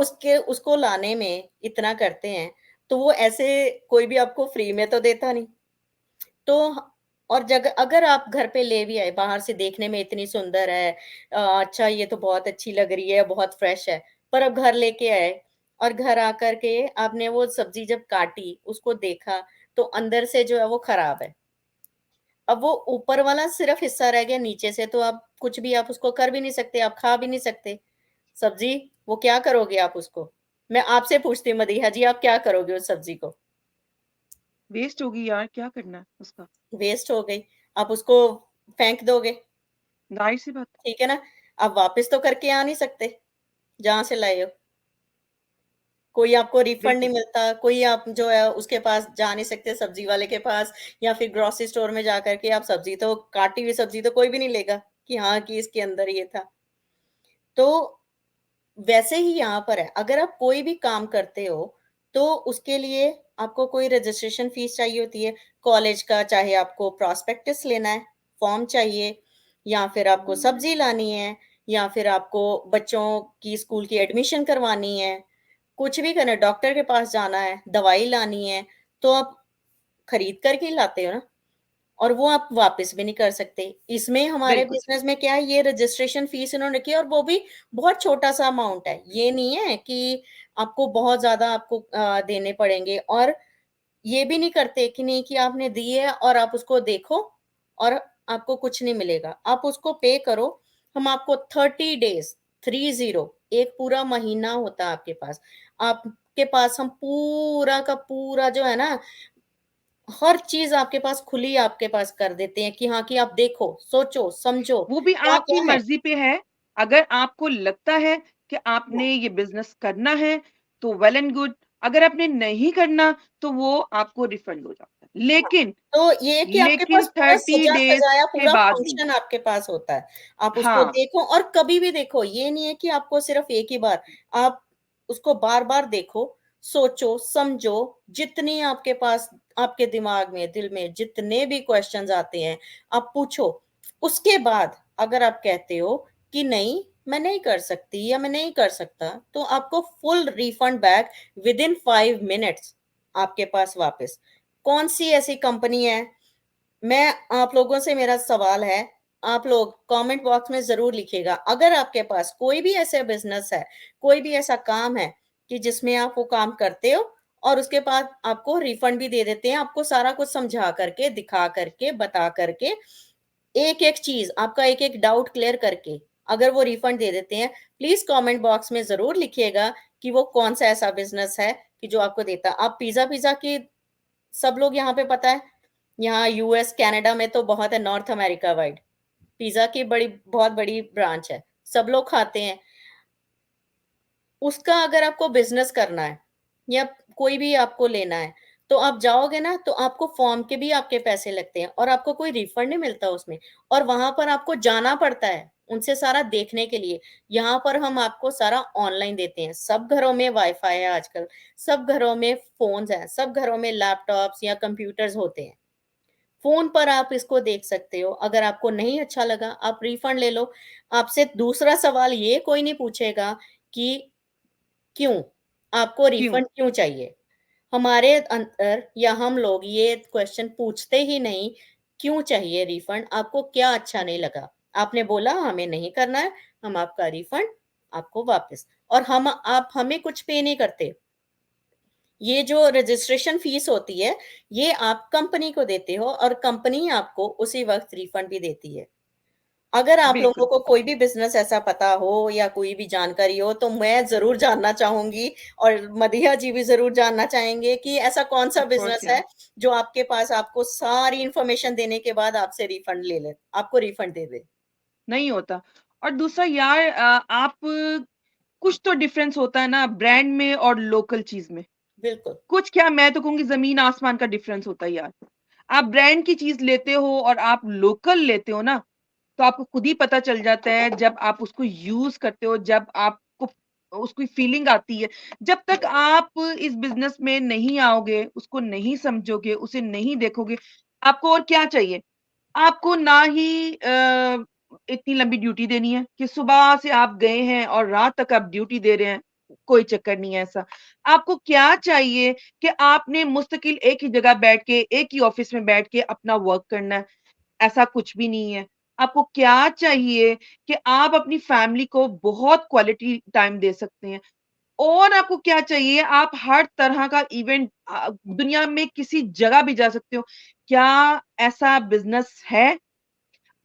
[SPEAKER 2] उसको लाने में इतना करते हैं, तो वो ऐसे कोई भी आपको फ्री में तो देता नहीं। तो ह और अगर आप घर पे ले भी आए, बाहर से देखने में इतनी सुंदर है, अच्छा ये तो बहुत अच्छी लग रही है, बहुत फ्रेश है, पर अब घर लेके आए और घर आकर के आपने वो सब्ज़ी जब काटी, उसको देखा, तो अंदर से जो है वो खराब है। अब वो ऊपर वाला सिर्फ़ हिस्सा रह गया, नीचे से तो आप कुछ भी आप उसको कर भी नहीं सकते, आप खा भी नहीं सकते। सब्ज़ी, वो क्या करोगे आप उसको? मैं आपसे पूछती हूँ मदीहा जी, आप क्या करोगे उस सब्ज़ी को?
[SPEAKER 1] वेस्ट होगी यार, क्या करना है उसका?
[SPEAKER 2] वेस्ट हो गई, आप उसको फेंक दोगे,
[SPEAKER 1] ज़ाहिर-सी बात है।
[SPEAKER 2] ठीक है ना? आप वापस तो करके आ नहीं सकते, जहाँ से लाए हो। कोई आपको रिफंड नहीं
[SPEAKER 1] बिल्कुल,
[SPEAKER 2] मिलता, कोई आप जो है उसके पास जा नहीं सकते सब्ज़ी वाले के पास या फिर ग्रोसरी स्टोर में जाकर के आप सब्ज़ी तो काटी हुई सब्ज़ी तो कोई भी नहीं लेगा कि हाँ, कि इसके अंदर ये था। तो वैसे ही यहाँ पर है, अगर आप कोई भी काम करते हो, तो उसके लिए आपको कोई रजिस्ट्रेशन फ़ीस चाहिए होती है, कॉलेज का चाहे आपको प्रॉस्पेक्टस लेना है, फॉर्म चाहिए या फिर आपको सब्ज़ी लानी है या फिर आपको बच्चों की स्कूल की एडमिशन करवानी है, कुछ भी करना है, डॉक्टर के पास जाना है, दवाई लानी है, तो आप खरीद कर के ही लाते हो ना। और वो आप वापस भी नहीं कर सकते। इसमें हमारे
[SPEAKER 1] बिल्कुल सही।
[SPEAKER 2] बिज़नेस में क्या है, ये रजिस्ट्रेशन फ़ीस इन्होंने रखी है और वो भी बहुत छोटा-सा अमाउंट है। ये नहीं है कि आपको बहुत ज़्यादा आपको देने पड़ेंगे और ये भी नहीं करते कि नहीं कि आपने दी है और आप उसको देखो और आपको कुछ नहीं मिलेगा। आप उसको पे करो, हम आपको 30 डेज़ 30 एक पूरा महीना होता है आपके पास। आपके पास हम पूरा का पूरा जो है ना हर चीज़ आपके पास खुली आपके पास कर देते हैं कि हाँ, कि आप देखो, सोचो, समझो,
[SPEAKER 1] वो भी आपकी
[SPEAKER 2] क्या-क्या है।
[SPEAKER 1] मर्ज़ी पे है। अगर आपको लगता है कि
[SPEAKER 2] हाँ,
[SPEAKER 1] आपने ये बिज़नेस करना है, तो वेल एंड गुड। अगर आपने नहीं करना, तो वो आपको रिफंड हो जाता है।
[SPEAKER 2] हाँ।
[SPEAKER 1] लेकिन
[SPEAKER 2] तो ये है कि आपके
[SPEAKER 1] लेकिन
[SPEAKER 2] पास पूरा
[SPEAKER 1] 30 डेज़
[SPEAKER 2] सजा-सजाया
[SPEAKER 1] के
[SPEAKER 2] पूरा
[SPEAKER 1] बाद नहीं।
[SPEAKER 2] फंक्शन आपके पास होता है। आप उसको
[SPEAKER 1] हाँ,
[SPEAKER 2] देखो और कभी भी देखो, ये नहीं है कि आपको सिर्फ़ एक ही बार, आप उसको बार-बार देखो, सोचो, समझो, जितनी आपके पास आपके दिमाग में, दिल में जितने भी क्वेश्चन्स आते हैं, आप पूछो। उसके बाद अगर आप कहते हो कि नहीं, मैं नहीं कर सकती या मैं नहीं कर सकता, तो आपको full refund back within 5 minutes आपके पास वापस। कौन-सी ऐसी कंपनी है, मैं आप लोगों से मेरा सवाल है, आप लोग कमेंट बॉक्स में ज़रूर लिखिएगा। अगर आपके पास कोई भी ऐसा बिज़नेस है, कोई भी ऐसा काम है कि जिसमें आप वो काम करते हो और उसके बाद आपको रिफंड भी दे देते हैं, आपको सारा कुछ समझा करके, दिखा करके, बता करके, एक-एक चीज़, आपका एक-एक डाउट क्लियर करके, अगर वो रिफंड दे देते हैं, प्लीज़ कमेंट बॉक्स में ज़रूर लिखिएगा कि वो कौन-सा ऐसा बिज़नेस है कि जो आपको देता है। आप पिज़्ज़ा की सब लोग यहाँ पे पता है, यहाँ यूएस, कनाडा में तो बहुत है, नॉर्थ अमेरिका वाइड। पिज़्ज़ा की बहुत बड़ी ब्रांच है, सब लोग खाते हैं। उसका अगर आपको बिज़नेस करना है या कोई भी आपको लेना है, तो आप जाओगे ना तो आपको फॉर्म के भी आपके पैसे लगते हैं और आपको कोई रिफंड नहीं मिलता उसमें और वहाँ पर आपको जाना पड़ता है, उनसे सारा देखने के लिए। यहाँ पर हम आपको सारा ऑनलाइन देते हैं। सब घरों में वाई-फाई है आजकल, सब घरों में फ़ोन्स हैं, सब घरों में लैपटॉप्स या कंप्यूटर्स होते हैं। फ़ोन पर आप इसको देख सकते हो, अगर आपको नहीं अच्छा लगा, आप रिफंड ले लो। आपसे दूसरा सवाल ये कोई नहीं पूछेगा कि क्यों? आपको
[SPEAKER 1] क्यों?
[SPEAKER 2] रिफंड क्यों चाहिए? हमारे अंदर या हम लोग ये क्वेश्चन पूछते ही नहीं, क्यों चाहिए रिफंड? आपको क्या अच्छा नहीं लगा? आपने बोला हमें नहीं करना है, हम आपका रिफंड आपको वापस और हम आप हमें कुछ पे नहीं करते। ये जो रजिस्ट्रेशन फीस होती है, ये आप कंपनी को देते हो और कंपनी आपको उसी वक़्त रिफंड भी देती है। अगर आप लोगों
[SPEAKER 1] बिल्कुल,
[SPEAKER 2] को कोई भी बिज़नेस ऐसा पता हो या कोई भी जानकारी हो, तो मैं ज़रूर जानना चाहूँगी और मदीहा जी भी ज़रूर जानना चाहेंगे कि ऐसा कौन-सा
[SPEAKER 1] ऑफ़ कोर्स
[SPEAKER 2] बिज़नेस
[SPEAKER 1] या
[SPEAKER 2] है, जो आपके पास आपको सारी इन्फॉर्मेशन देने के बाद आपसे रिफंड ले ले आपको रिफंड दे दे?
[SPEAKER 1] नहीं होता। और दूसरा यार आप कुछ तो डिफ़रेंस होता है ना ब्रांड में और लोकल चीज़ में।
[SPEAKER 2] बिल्कुल,
[SPEAKER 1] कुछ क्या मैं तो कहूँगी ज़मीन-आसमान का डिफ़रेंस होता है यार। आप ब्रांड की चीज़ लेते हो और आप लोकल लेते हो ना, तो आपको खुद ही पता चल जाता है जब आप उसको यूज़ करते हो, जब आपको उसकी फीलिंग आती है। जब तक आप इस बिज़नेस में नहीं आओगे, उसको नहीं समझोगे, उसे नहीं देखोगे, आपको और क्या चाहिए? आपको ना ही इतनी लंबी ड्यूटी देनी है कि सुबह से आप गए हैं और रात तक आप ड्यूटी दे रहे हैं, कोई चक्कर नहीं है ऐसा। आपको क्या चाहिए कि आपने मुस्तकिल एक ही जगह बैठ के, एक ही ऑफ़िस में बैठ के अपना वर्क करना है, ऐसा कुछ भी नहीं है। आपको क्या चाहिए कि आप अपनी फैमिली को बहुत क्वालिटी टाइम दे सकते हैं और आपको क्या चाहिए आप हर तरह का इवेंट दुनिया में किसी जगह भी जा सकते हो। क्या ऐसा बिज़नेस है?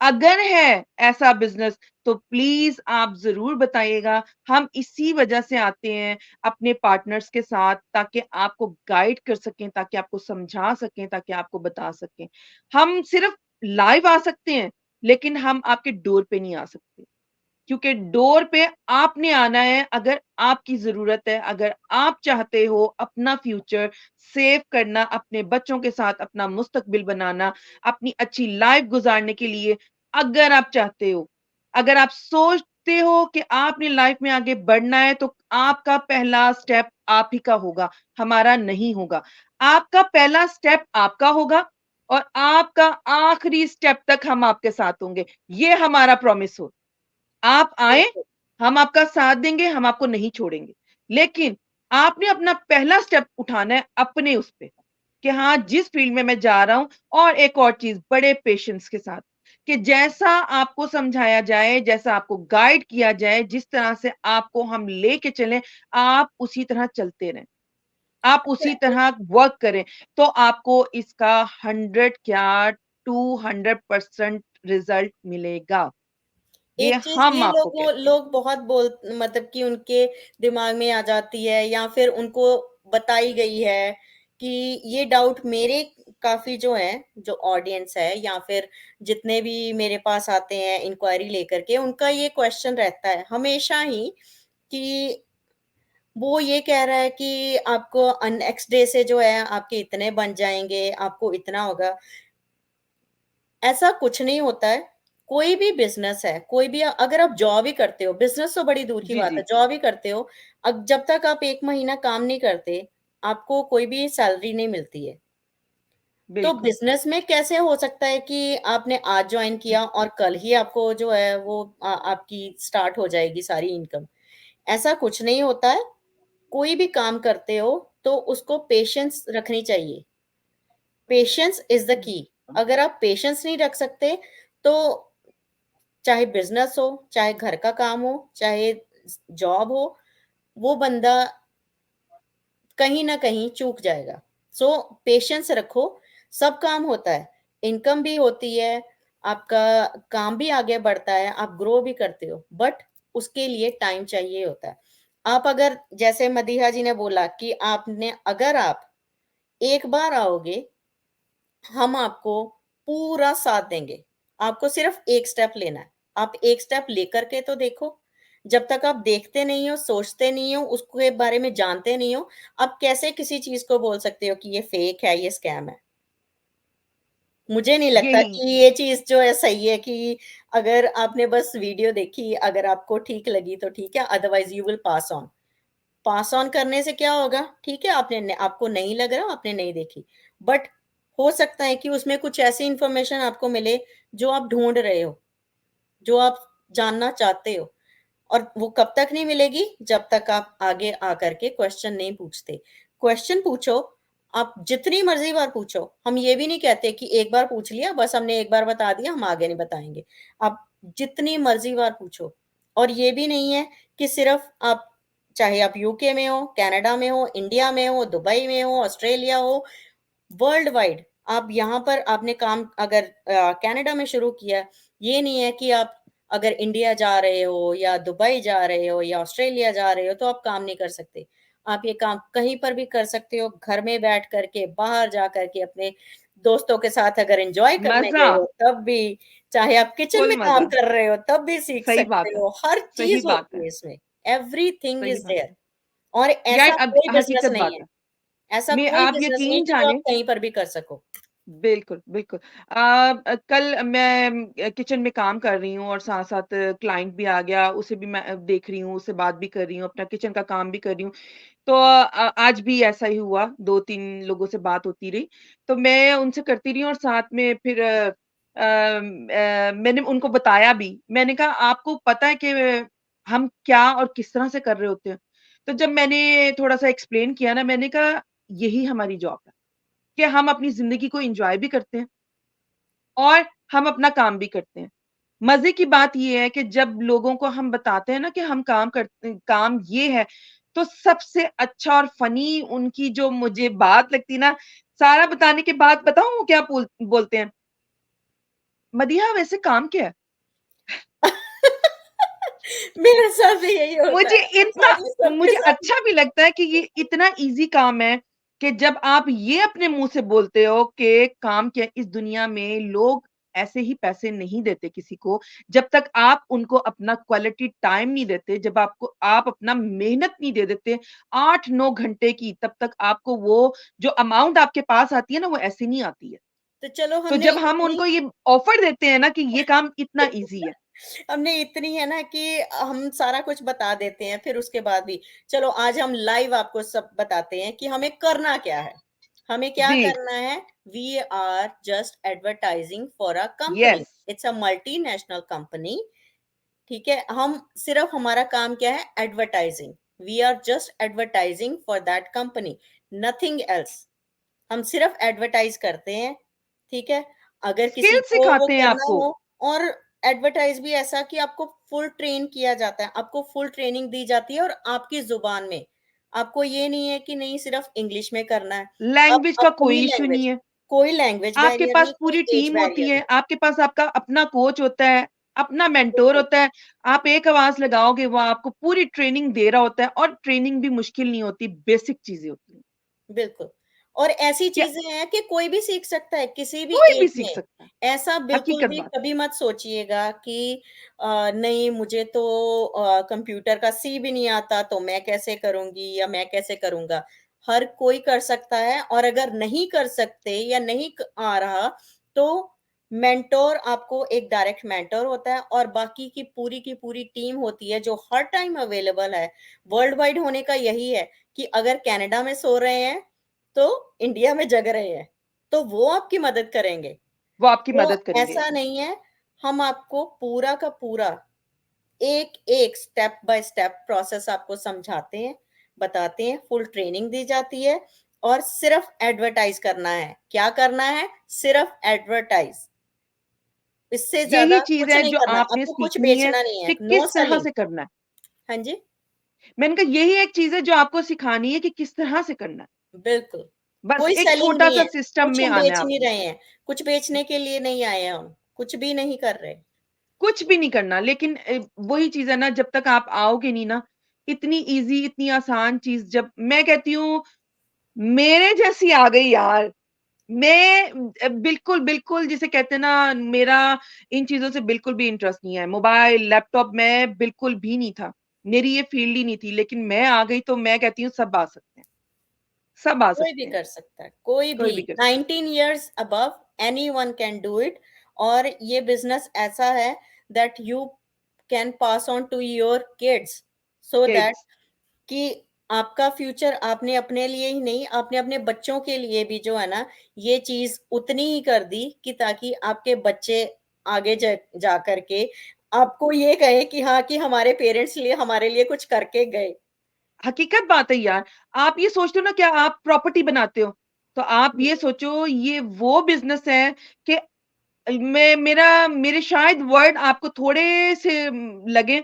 [SPEAKER 1] अगर है ऐसा बिज़नेस तो प्लीज़ आप ज़रूर बताइएगा। हम इसी वजह से आते हैं अपने पार्टनर्स के साथ ताकि आपको गाइड कर सकें, ताकि आपको समझा सकें, ताकि आपको बता सकें। हम सिर्फ़ लाइव आ सकते हैं, लेकिन हम आपके डोर पे नहीं आ सकते। क्योंकि डोर पे आपने आना है अगर आपकी ज़रूरत है, अगर आप चाहते हो अपना फ्यूचर सेव करना, अपने बच्चों के साथ अपना मुस्तकबिल बनाना, अपनी अच्छी लाइफ़ गुज़ारने के लिए अगर आप चाहते हो, अगर आप सोचते हो कि आपने लाइफ़ में आगे बढ़ना है तो आपका पहला स्टेप आप ही का होगा, हमारा नहीं होगा। आपका पहला स्टेप आपका होगा और आपका आखिरी स्टेप तक हम आपके साथ होंगे। ये हमारा प्रॉमिस हो। आप आएँ,
[SPEAKER 2] बिल्कुल।
[SPEAKER 1] हम आपका साथ देंगे, हम आपको नहीं छोड़ेंगे। लेकिन आपने अपना पहला स्टेप उठाना है अपने उस पे, कि हाँ, जिस फ़ील्ड में मैं जा रहा हूँ और एक और चीज़ बड़े पेशेंस के साथ, कि जैसा आपको समझाया जाए, जैसा आपको गाइड किया जाए, जिस तरह से आपको हम लेके चलें, आप उसी तरह चलते रहें। आप उसी तरह वर्क करें, तो आपको इसका 100 क्या 200% रिज़ल्ट मिलेगा। ये
[SPEAKER 2] एक चीज़
[SPEAKER 1] हम
[SPEAKER 2] ये
[SPEAKER 1] आपको कहते हैं।
[SPEAKER 2] लोग बहुत बोल मतलब कि उनके दिमाग में आ जाती है या फिर उनको बताई गई है कि ये डाउट मेरे काफ़ी जो हैं, जो ऑडियंस है या फिर जितने भी मेरे पास आते हैं इंक्वायरी लेकर के, उनका ये क्वेश्चन रहता है हमेशा ही कि वो ये कह रहा है कि आपको नेक्स्ट डे से जो है आपके इतने बन जाएँगे, आपको इतना होगा। ऐसा कुछ नहीं होता है। कोई भी बिज़नेस है, कोई भी अगर आप जॉब ही करते हो, बिज़नेस तो बड़ी दूर की
[SPEAKER 1] जी,
[SPEAKER 2] बात है,
[SPEAKER 1] जी,
[SPEAKER 2] जॉब ही करते हो, अब जब तक आप 1 महीना काम नहीं करते, आपको कोई भी सैलरी नहीं मिलती है। तो
[SPEAKER 1] बिल्कुल।
[SPEAKER 2] बिज़नेस में कैसे हो सकता है कि आपने आज जॉइन किया और कल ही आपको जो है वो आपकी स्टार्ट हो जाएगी सारी इनकम? ऐसा कुछ नहीं होता है। कोई भी काम करते हो, तो उसको पेशेंस रखनी चाहिए। Patience is the key. अगर आप पेशेंस नहीं रख सकते, तो चाहे बिज़नेस हो, चाहे घर का काम हो, चाहे जॉब हो, वो बंदा कहीं न कहीं चूक जाएगा। सो पेशेंस रखो, सब काम होता है, इनकम भी होती है, आपका काम भी आगे बढ़ता है, आप ग्रो भी करते हो, बट उसके लिए टाइम चाहिए होता है। आप अगर जैसे मदीहा जी ने बोला कि अगर आप एक बार आओगे, हम आपको पूरा साथ देंगे। आपको सिर्फ़ एक स्टेप लेना है। आप एक स्टेप लेकर के तो देखो। जब तक आप देखते नहीं हो, सोचते नहीं हो, उसके बारे में जानते नहीं हो, आप कैसे किसी चीज़ को बोल सकते हो कि ये फ़ेक है, ये स्कैम है? मुझे नहीं लगता
[SPEAKER 1] यही
[SPEAKER 2] कि ये चीज़ जो है सही है कि अगर आपने बस वीडियो देखी, अगर आपको ठीक लगी तो ठीक है, otherwise you will pass on. Pass on करने से क्या होगा? ठीक है, आपको नहीं लग रहा, आपने नहीं देखी। बट हो सकता है कि उसमें कुछ ऐसी इन्फॉर्मेशन आपको मिले, जो आप ढूँढ रहे हो, जो आप जानना चाहते हो। और वो कब तक नहीं मिलेगी? जब तक आप आगे आकर के क्वेश्चन नहीं पूछते। क्वेश्चन पूछो, आप जितनी मर्ज़ी बार पूछो। हम ये भी नहीं कहते कि एक बार पूछ लिया, बस हमने एक बार बता दिया, हम आगे नहीं बताएँगे। आप जितनी मर्ज़ी बार पूछो। और ये भी नहीं है कि सिर्फ़ आप चाहे आप यूके में हो, कनाडा में हो, इंडिया में हो, दुबई में हो, ऑस्ट्रेलिया हो, वर्ल्ड वाइड आप यहाँ पर आपने काम अगर कनाडा में शुरू किया है, ये नहीं है कि आप अगर इंडिया जा रहे हो या दुबई जा रहे हो या ऑस्ट्रेलिया जा रहे हो तो आप काम नहीं कर सकते। आप ये काम कहीं पर भी कर सकते हो, घर में बैठ कर के, बाहर जा कर के, अपने दोस्तों के साथ अगर एन्जॉय करने
[SPEAKER 1] मज़ा,
[SPEAKER 2] गए हो तब भी, चाहे आप किचन
[SPEAKER 1] फुल
[SPEAKER 2] में काम
[SPEAKER 1] मज़ा।
[SPEAKER 2] कर रहे हो तब भी सीख
[SPEAKER 1] सही
[SPEAKER 2] सकते
[SPEAKER 1] बात है,
[SPEAKER 2] हो, हर
[SPEAKER 1] सही
[SPEAKER 2] चीज़
[SPEAKER 1] बात
[SPEAKER 2] होती
[SPEAKER 1] है,
[SPEAKER 2] है इसमें, एवरीथिंग
[SPEAKER 1] सही
[SPEAKER 2] इज़
[SPEAKER 1] बात
[SPEAKER 2] देयर
[SPEAKER 1] है।
[SPEAKER 2] और
[SPEAKER 1] यार
[SPEAKER 2] ऐसा
[SPEAKER 1] अब
[SPEAKER 2] कोई बिज़नेस
[SPEAKER 1] हकीकत
[SPEAKER 2] नहीं
[SPEAKER 1] बात
[SPEAKER 2] है,
[SPEAKER 1] है।
[SPEAKER 2] ऐसा
[SPEAKER 1] मैं
[SPEAKER 2] कोई
[SPEAKER 1] आप
[SPEAKER 2] बिज़नेस नहीं है
[SPEAKER 1] यकीन
[SPEAKER 2] कि जो आप
[SPEAKER 1] जाने
[SPEAKER 2] कहीं पर भी कर सको।
[SPEAKER 1] बिल्कुल, बिल्कुल। कल मैं किचन में काम कर रही हूँ और साथ-साथ क्लाइंट भी आ गया, उसे भी मैं देख रही हूँ, उससे बात भी कर रही हूँ, अपना किचन का काम भी कर रही हूँ। तो आज भी ऐसा ही हुआ, 2-3 लोगों से बात होती रही, तो मैं उनसे करती रही और साथ में फिर मैंने उनको बताया भी। मैंने कहा आपको पता है कि हम क्या और किस तरह से कर रहे होते हैं? तो जब मैंने थोड़ा-सा एक्सप्लेन किया ना, मैंने कहा यही हमारी जॉब है, कि हम अपनी ज़िंदगी को एन्जॉय भी करते हैं और हम अपना काम भी करते हैं। मज़े की बात ये है कि जब लोगों को हम बताते हैं ना कि हम काम ये है, तो सबसे अच्छा और फ़नी उनकी जो मुझे बात लगती है ना, सारा बताने के बाद बताऊँ वो क्या बोलते हैं? मदीहा वैसे काम क्या है?
[SPEAKER 2] मेरे साथ भी यही होता
[SPEAKER 1] मुझे
[SPEAKER 2] है, मेरे
[SPEAKER 1] इतना
[SPEAKER 2] साथ भी सबके
[SPEAKER 1] मुझे
[SPEAKER 2] साथ
[SPEAKER 1] अच्छा भी लगता है कि ये इतना ईज़ी काम है कि जब आप ये अपने मुँह से बोलते हो कि काम क्या है, इस दुनिया में लोग ऐसे ही पैसे नहीं देते किसी को, जब तक आप उनको अपना क्वालिटी टाइम नहीं देते, जब आप अपना मेहनत नहीं दे देते 8-9 घंटे की, तब तक आपको वो जो अमाउंट आपके पास आती है ना, वो ऐसे नहीं आती है।
[SPEAKER 2] तो चलो
[SPEAKER 1] तो
[SPEAKER 2] हमने
[SPEAKER 1] जब हम
[SPEAKER 2] इतनी
[SPEAKER 1] उनको ये ऑफ़र देते हैं ना कि ये काम इतना ईज़ी है।
[SPEAKER 2] हमने इतनी है ना कि हम सारा कुछ बता देते हैं, फिर उसके बाद भी चलो आज हम लाइव आपको सब बताते हैं कि हमें करना क्या है। हमें क्या
[SPEAKER 1] जी,
[SPEAKER 2] करना है? We are just advertising for a company.
[SPEAKER 1] Yes,
[SPEAKER 2] it's a multinational company. ठीक है? हम सिर्फ हमारा काम क्या है? Advertising. We are just advertising for that company, nothing else. हम सिर्फ एडवर्टाइज करते हैं, ठीक है? अगर किसी
[SPEAKER 1] स्किल
[SPEAKER 2] को वो
[SPEAKER 1] सिखाते हैं
[SPEAKER 2] करना
[SPEAKER 1] आपको।
[SPEAKER 2] हो और एडवर्टाइज भी ऐसा कि आपको फुल ट्रेन किया जाता है, आपको फुल ट्रेनिंग दी जाती है और आपकी ज़ुबान में। आपको ये नहीं है कि नहीं सिर्फ इंग्लिश में करना है, आप
[SPEAKER 1] लैंग्वेज का
[SPEAKER 2] अपनी
[SPEAKER 1] कोई इश्यू नहीं
[SPEAKER 2] लैंग्वेज
[SPEAKER 1] है।
[SPEAKER 2] कोई लैंग्वेज
[SPEAKER 1] आपके
[SPEAKER 2] बैरियर
[SPEAKER 1] पास
[SPEAKER 2] नहीं,
[SPEAKER 1] पूरी
[SPEAKER 2] कोई एज
[SPEAKER 1] टीम होती
[SPEAKER 2] बैरियर
[SPEAKER 1] है,
[SPEAKER 2] नहीं।
[SPEAKER 1] आपके पास आपका अपना कोच होता है, अपना मेंटर
[SPEAKER 2] बिल्कुल,
[SPEAKER 1] होता है। आप एक आवाज़ लगाओगे, वो आपको पूरी ट्रेनिंग दे रहा होता है और ट्रेनिंग भी मुश्किल नहीं होती, बेसिक चीज़ें होती हैं।
[SPEAKER 2] बिल्कुल। और ऐसी
[SPEAKER 1] या
[SPEAKER 2] चीज़ें हैं कि कोई भी सीख सकता है, किसी भी
[SPEAKER 1] कोई भी
[SPEAKER 2] एज
[SPEAKER 1] सीख
[SPEAKER 2] में।
[SPEAKER 1] सकता है,
[SPEAKER 2] ऐसा बिल्कुल
[SPEAKER 1] हकीकत
[SPEAKER 2] भी
[SPEAKER 1] बात।
[SPEAKER 2] कभी मत सोचिएगा कि नहीं मुझे तो कंप्यूटर का सी भी नहीं आता तो मैं कैसे करूँगी या मैं कैसे करूँगा? हर कोई कर सकता है और अगर नहीं कर सकते या नहीं आ रहा तो मेंटर आपको एक डायरेक्ट मेंटर होता है और बाकी की पूरी टीम होती है जो हर टाइम अवेलेबल है। वर्ल्ड वाइड होने का यही है कि अगर कनाडा में सो रहे हैं तो इंडिया में जग रहे हैं, तो वो आपकी मदद करेंगे।
[SPEAKER 1] वो आपकी
[SPEAKER 2] तो
[SPEAKER 1] मदद करेंगे।
[SPEAKER 2] ऐसा नहीं है, हम आपको पूरा का पूरा एक-एक स्टेप बाय स्टेप प्रोसेस आपको समझाते हैं, बताते हैं, फुल ट्रेनिंग दी जाती है और सिर्फ़ एडवर्टाइज़ करना है। क्या करना है? सिर्फ़ एडवर्टाइज़। इससे
[SPEAKER 1] यही
[SPEAKER 2] ज़्यादा
[SPEAKER 1] चीज़
[SPEAKER 2] कुछ
[SPEAKER 1] है
[SPEAKER 2] नहीं
[SPEAKER 1] जो
[SPEAKER 2] करना,
[SPEAKER 1] आपने
[SPEAKER 2] आपको कुछ
[SPEAKER 1] सीखनी है
[SPEAKER 2] बेचना नहीं
[SPEAKER 1] कि
[SPEAKER 2] है, नो
[SPEAKER 1] किस तरह
[SPEAKER 2] सेलिंग।
[SPEAKER 1] से करना है।
[SPEAKER 2] हाँ जी,
[SPEAKER 1] मैंने कहा यही एक चीज़ है जो आपको सिखानी है कि किस तरह से करना है।
[SPEAKER 2] बिल्कुल।
[SPEAKER 1] बस
[SPEAKER 2] कोई
[SPEAKER 1] एक
[SPEAKER 2] सेलिंग नहीं
[SPEAKER 1] छोटा-सा
[SPEAKER 2] है,
[SPEAKER 1] सिस्टम
[SPEAKER 2] कुछ
[SPEAKER 1] में
[SPEAKER 2] हम
[SPEAKER 1] आना है
[SPEAKER 2] बेच नहीं
[SPEAKER 1] आपने।
[SPEAKER 2] रहे हैं, कुछ बेचने के लिए नहीं आए हैं हम, कुछ भी नहीं कर रहे।
[SPEAKER 1] कुछ भी नहीं करना लेकिन वही चीज़ है ना जब तक आप आओगे नहीं ना, इतनी ईज़ी इतनी आसान चीज़ जब मैं कहती हूँ मेरे जैसी आ गई यार। मैं बिल्कुल, बिल्कुल जिसे कहते हैं ना मेरा इन चीज़ों से बिल्कुल भी इंटरेस्ट नहीं है। मोबाइल, लैपटॉप में बिल्कुल भी नहीं था। मेरी ये फ़ील्ड ही नहीं थी लेकिन मैं आ गई तो मैं कहती हूँ सब आ सकते हैं। सब आ
[SPEAKER 2] कोई भी
[SPEAKER 1] सकते हैं।
[SPEAKER 2] कर सकता है, कोई भी
[SPEAKER 1] कोई भी कर सकता
[SPEAKER 2] 19 years above anyone can do it और ये बिज़नेस ऐसा है that you can pass on to your kids so
[SPEAKER 1] है।
[SPEAKER 2] दैट
[SPEAKER 1] किड्स
[SPEAKER 2] कि आपका फ्यूचर आपने अपने लिए ही नहीं, आपने अपने बच्चों के लिए भी जो है ना, ये चीज़ उतनी ही कर दी कि ताकि आपके बच्चे आगे जा कर के आपको ये कहें कि हाँ, कि हमारे पेरेंट्स लिए हमारे लिए कुछ करके गए।
[SPEAKER 1] हकीकत बात है यार। आप ये सोचते हो ना क्या आप प्रॉपर्टी बनाते हो, तो आप ये सोचो ये वो बिज़नेस है कि मेरे शायद वर्ड आपको थोड़े से लगे,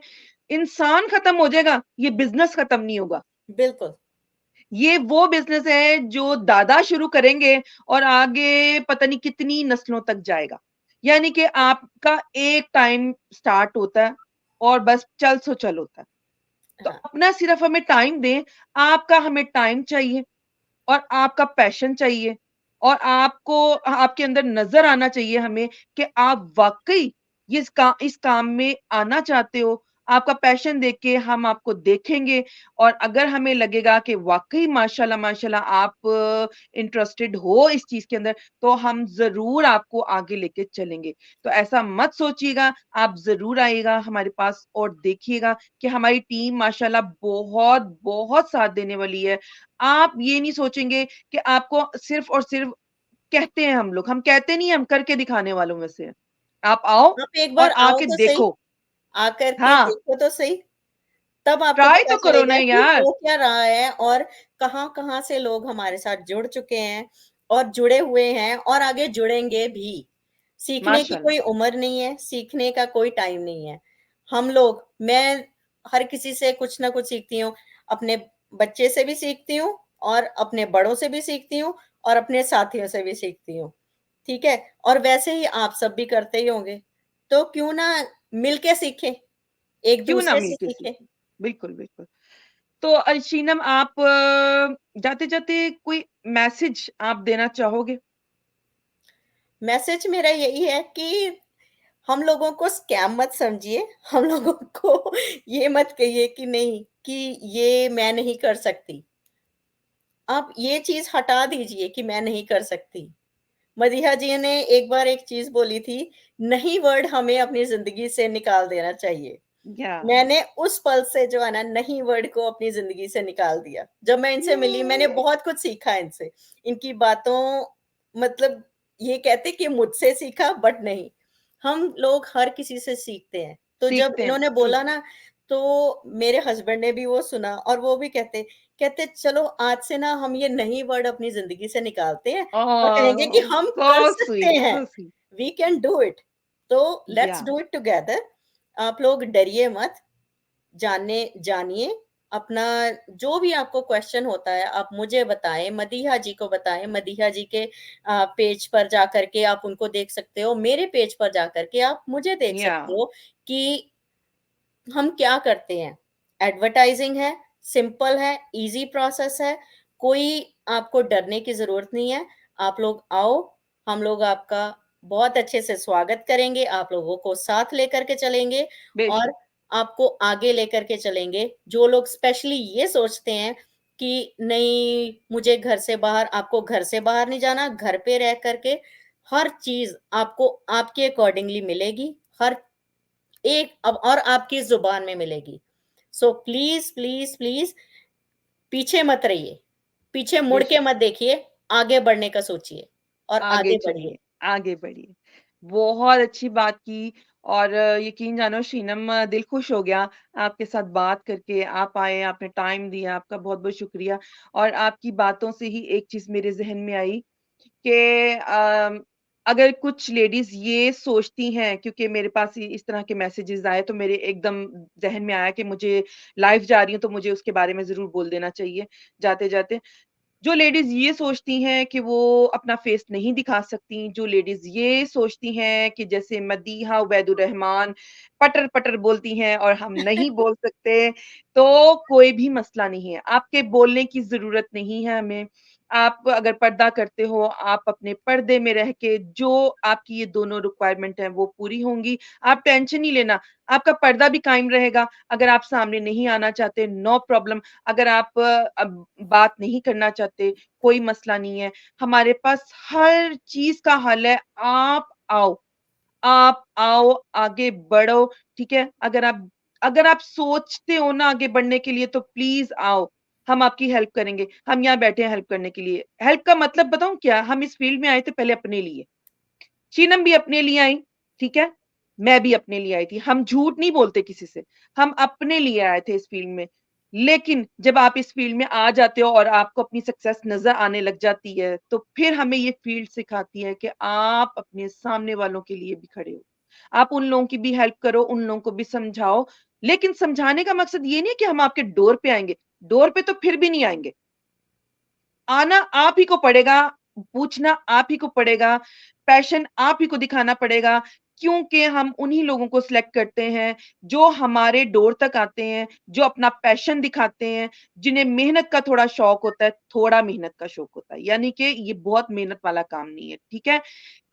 [SPEAKER 1] इंसान खत्म हो जाएगा, ये बिज़नेस खत्म नहीं होगा।
[SPEAKER 2] बिल्कुल,
[SPEAKER 1] ये वो बिज़नेस है जो दादा शुरू करेंगे और आगे पता नहीं कितनी नस्लों तक जाएगा। यानी कि आपका एक टाइम स्टार्ट होता है और बस चल सो चल होता है। तो
[SPEAKER 2] हाँ,
[SPEAKER 1] अपना सिर्फ हमें टाइम दें, आपका हमें टाइम चाहिए और आपका पैशन चाहिए और आपको आपके अंदर नज़र आना चाहिए हमें कि आप वाक़ई इस काम में आना चाहते हो। आपका पैशन देख के हम आपको देखेंगे और अगर हमें लगेगा कि वाक़ई माशाल्लाह, माशाल्लाह आप इंटरेस्टेड हो इस चीज़ के अंदर, तो हम ज़रूर आपको आगे लेके चलेंगे। तो ऐसा मत सोचिएगा, आप ज़रूर आइएगा हमारे पास और देखिएगा कि हमारी टीम माशाल्लाह बहुत, बहुत साथ देने वाली है। आप ये नहीं सोचेंगे कि आपको सिर्फ़ और सिर्फ़ कहते हैं हम कहते नहीं हैं, हम करके दिखाने वालों में से हैं। आप आओ
[SPEAKER 2] आप एक
[SPEAKER 1] और
[SPEAKER 2] बार आओ
[SPEAKER 1] आके
[SPEAKER 2] तो सही,
[SPEAKER 1] देखो।
[SPEAKER 2] आकर के
[SPEAKER 1] हाँ,
[SPEAKER 2] देखो तो सही, तब आपको
[SPEAKER 1] ट्राई
[SPEAKER 2] पता
[SPEAKER 1] तो करो ना
[SPEAKER 2] चलेगा कि
[SPEAKER 1] यार।
[SPEAKER 2] हो क्या रहा है और कहाँ-कहाँ से लोग हमारे साथ जुड़ चुके हैं और जुड़े हुए हैं और आगे जुड़ेंगे भी। सीखने की
[SPEAKER 1] माशाल्लाह।
[SPEAKER 2] कोई उम्र नहीं है, सीखने का कोई टाइम नहीं है। हम लोग मैं हर किसी से कुछ ना कुछ सीखती हूँ, अपने बच्चे से भी सीखती हूँ और अपने बड़ों से भी सीखती हूँ और अपने साथियों से भी सीखती हूँ, ठीक है? और वैसे ही आप सब भी करते ही होंगे, तो क्यों ना मिल के सीखें,
[SPEAKER 1] क्यों ना
[SPEAKER 2] एक-दूसरे से
[SPEAKER 1] मिलके
[SPEAKER 2] सीखें।
[SPEAKER 1] सीखें। बिल्कुल, बिल्कुल। तो शीनम आप जाते-जाते कोई मैसेज आप देना चाहोगे?
[SPEAKER 2] मैसेज मेरा यही है कि हम लोगों को स्कैम मत समझिए, हम लोगों को ये मत कहिए कि नहीं, कि ये मैं नहीं कर सकती। आप ये चीज़ हटा दीजिए कि मैं नहीं कर सकती। मदीहा जी ने एक बार एक चीज़ बोली थी, नहीं वर्ड हमें अपनी ज़िंदगी से निकाल देना चाहिए।
[SPEAKER 1] या
[SPEAKER 2] मैंने उस पल से जो है ना नहीं वर्ड को अपनी ज़िंदगी से निकाल दिया। जब मैं इनसे मिली मैंने बहुत कुछ सीखा इनसे। इनकी बातों मतलब ये कहते कि मुझसे सीखा बट नहीं, हम लोग हर किसी से सीखते हैं। तो जब
[SPEAKER 1] सीखते हैं,
[SPEAKER 2] इन्होंने
[SPEAKER 1] ट्रू।
[SPEAKER 2] बोला ना तो मेरे हस्बैंड ने भी वो सुना और वो भी कहते चलो आज से ना हम ये नहीं वर्ड अपनी ज़िंदगी से निकालते हैं और कहेंगे कि
[SPEAKER 1] ओह!
[SPEAKER 2] हम कर
[SPEAKER 1] सो
[SPEAKER 2] सकते
[SPEAKER 1] स्वीट,
[SPEAKER 2] हैं।
[SPEAKER 1] So sweet.
[SPEAKER 2] We can do it. तो let's
[SPEAKER 1] yeah
[SPEAKER 2] do it together. आप लोग डरिए मत, जानिए, अपना जो भी आपको क्वेश्चन होता है आप मुझे बताएँ, मदीहा जी को बताएँ, मदीहा जी के पेज पर जाकर के आप उनको देख सकते हो, मेरे पेज पर जाकर के आप मुझे देख
[SPEAKER 1] या
[SPEAKER 2] सकते हो कि हम क्या करते हैं। एडवर्टाइज़िंग है, सिंपल है, ईज़ी प्रोसेस है, कोई आपको डरने की ज़रूरत नहीं है। आप लोग आओ, हम लोग आपका बहुत अच्छे से स्वागत करेंगे, आप लोगों को साथ लेकर के चलेंगे
[SPEAKER 1] बेशक।
[SPEAKER 2] और आपको आगे लेकर के चलेंगे। जो लोग स्पेशली ये सोचते हैं कि नहीं, मुझे घर से बाहर, आपको घर से बाहर नहीं जाना, घर पे रह कर के हर चीज़ आपको आपके अकॉर्डिंगली मिलेगी, हर एक अब और आपकी ज़ुबान में मिलेगी। सो प्लीज़, प्लीज़, प्लीज़ पीछे मत रहिए, पीछे मुड़ के
[SPEAKER 1] बेशक।
[SPEAKER 2] मत देखिए, आगे बढ़ने का सोचिए और
[SPEAKER 1] आगे
[SPEAKER 2] आगे बढ़िए।
[SPEAKER 1] चलिए, आगे बढ़िए। बहुत अच्छी बात की और यकीन जानो शीनम, दिल खुश हो गया आपके साथ बात करके। आप आए, आपने टाइम दिया, आपका बहुत-बहुत शुक्रिया। और आपकी बातों से ही एक चीज़ मेरे ज़हन में आई कि अगर कुछ लेडीज़ ये सोचती हैं, क्योंकि मेरे पास इस तरह के मैसेजेज़ आए तो मेरे एकदम ज़हन में आया कि मुझे लाइव जा रही हूँ तो मुझे उसके बारे में ज़रूर बोल देना चाहिए जाते-जाते। जो लेडीज़ ये सोचती हैं कि वो अपना फेस नहीं दिखा सकती, जो लेडीज़ ये सोचती हैं कि जैसे मदीहा उबैदुर रहमान पटर-पटर बोलती हैं और हम नहीं बोल सकते, तो कोई भी मसला नहीं है। आपके बोलने की ज़रूरत नहीं है हमें। आप अगर पर्दा करते हो, आप अपने पर्दे में रह के जो आपकी ये दोनों रिक्वायरमेंट हैं, वो पूरी होंगी। आप टेंशन नहीं लेना, आपका पर्दा भी कायम रहेगा। अगर आप सामने नहीं आना चाहते, नो प्रॉब्लम। अगर आप अब बात नहीं करना चाहते, कोई मसला नहीं है। हमारे पास हर चीज़ का हल है, आप आओ, आगे बढ़ो, ठीक है? अगर आप सोचते हो ना आगे बढ़ने के लिए तो प्लीज़ आओ, हम आपकी हेल्प करेंगे। हम यहाँ बैठे हैं हेल्प करने के लिए। हेल्प का मतलब बताऊँ क्या? हम इस फील्ड में आए थे पहले अपने लिए। शीनम भी अपने लिए आई, ठीक है? मैं भी अपने लिए आई थी। हम झूठ नहीं बोलते किसी से, हम अपने लिए आए थे इस फील्ड में। लेकिन जब आप इस फील्ड में आ जाते हो और आपको अपनी सक्सेस नज़र आने लग जाती है, तो फिर हमें ये फील्ड सिखाती है कि आप अपने सामने वालों के लिए भी खड़े हो। आप उन लोगों की भी हेल्प करो, उन लोगों को भी समझाओ, लेकिन समझाने का मकसद ये नहीं है कि हम आपके डोर पे आएँगे। डोर पे तो फिर भी नहीं आएँगे। आना आप ही को पड़ेगा, पूछना आप ही को पड़ेगा, पैशन आप ही को दिखाना पड़ेगा, क्योंकि हम उन्हीं लोगों को सिलेक्ट करते हैं, जो हमारे डोर तक आते हैं, जो अपना पैशन दिखाते हैं, जिन्हें मेहनत का थोड़ा शौक होता है, थोड़ा मेहनत का शौक होता है, यानी कि ये बहुत मेहनत वाला काम नहीं है, ठीक है?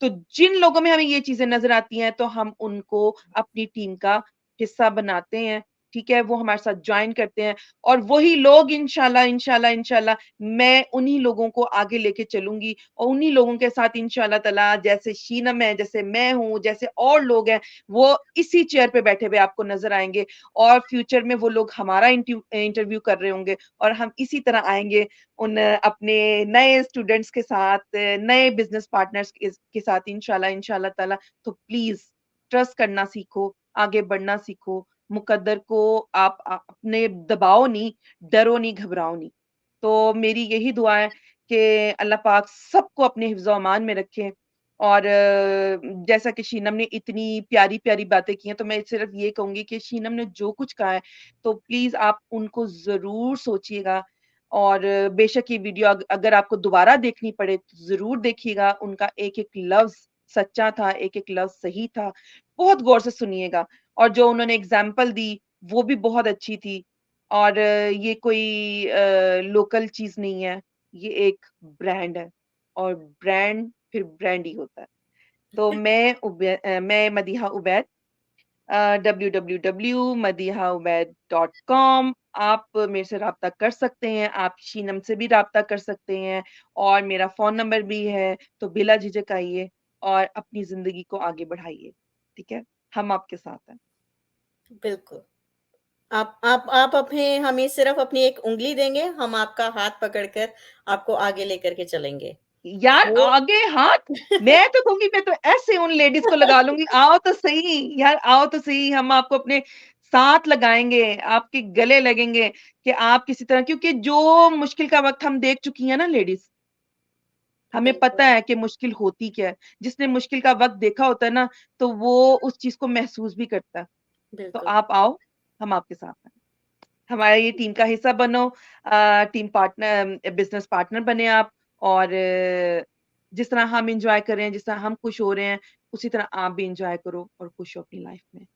[SPEAKER 1] तो जिन लोगों में हमें ये चीज़ें नज़र आती हैं, तो हम उनको अपनी टीम का हिस्सा बनाते हैं, ठीक है? वो हमारे साथ जॉइन करते हैं और वही लोग इंशाल्लाह मैं उन्हीं लोगों को आगे लेके चलूँगी और उन्हीं लोगों के साथ इंशाअल्लाह ताला जैसे शीनम है, जैसे मैं हूँ, जैसे और लोग हैं, वो इसी चेयर पे बैठे हुए आपको नज़र आएँगे और फ्यूचर में वो लोग हमारा इंटरव्यू कर रहे होंगे और हम इसी तरह आएँगे उन अपने नए स्टूडेंट्स के साथ, नए बिज़नेस पार्टनर्स के साथ इंशाअल्लाह ताला। तो प्लीज़ ट्रस्ट करना सीखो, आगे बढ़ना सीखो, मुकद्दर को आप अपने दबाओ नहीं, डरो नहीं, घबराओ नहीं। तो मेरी यही दुआ है कि अल्लाह पाक सबको अपने हिफ्ज़-ओ-अमान में रखे और जैसा कि शीनम ने इतनी प्यारी-प्यारी बातें की हैं, तो मैं सिर्फ़ ये कहूँगी कि शीनम ने जो कुछ कहा है, तो प्लीज़ आप उनको ज़रूर सोचिएगा और बेशक ये वीडियो अगर आपको दोबारा देखनी पड़े, तो ज़रूर देखिएगा। उनका एक-एक लफ्ज़ सच्चा था, एक-एक लफ्ज़ सही था। बहुत गौर से सुनिएगा और जो उन्होंने एग्ज़ाम्पल दी, वो भी बहुत अच्छी थी। और ये कोई लोकल चीज़ नहीं है, ये एक ब्रांड है और ब्रांड फिर ब्रांड ही होता है। तो मैं मदीहा उबैद www.madihaubed.com आप मेरे से राब्ता कर सकते हैं, आप शीनम से भी राब्ता कर सकते हैं और मेरा फ़ोन नंबर भी है, तो बिला झिझक आइए और अपनी ज़िंदगी को आगे बढ़ाइए, ठीक है? हम आपके साथ हैं।
[SPEAKER 2] बिल्कुल। आप अपने हमें सिर्फ़ अपनी एक उँगली देंगे, हम आपका हाथ पकड़ कर आपको आगे लेकर के चलेंगे।
[SPEAKER 1] यार
[SPEAKER 2] सो
[SPEAKER 1] आगे हाथ, मैं तो कहूँगी मैं तो ऐसे उन लेडीज़ को लगा लूँगी, आओ तो सही, यार आओ तो सही, हम आपको अपने साथ लगाएँगे, आपके गले लगेंगे कि आप किसी तरह क्योंकि जो मुश्किल का वक़्त हम देख चुकी हैं ना लेडीज़, हमें
[SPEAKER 2] बिल्कुल,
[SPEAKER 1] पता है कि मुश्किल होती क्या है। जिसने मुश्किल का वक़्त देखा होता है ना, तो वो उस चीज़ को महसूस भी करता है। तो
[SPEAKER 2] बिल्कुल।
[SPEAKER 1] आप आओ, हम आपके साथ हैं। हमारी ये टीम का हिस्सा बनो टीम पार्टनर बिज़नेस पार्टनर बने आप और जिस तरह हम एन्जॉय कर रहे हैं, जिस तरह हम खुश हो रहे हैं, उसी तरह आप भी एन्जॉय करो और खुश हो अपनी लाइफ़ में।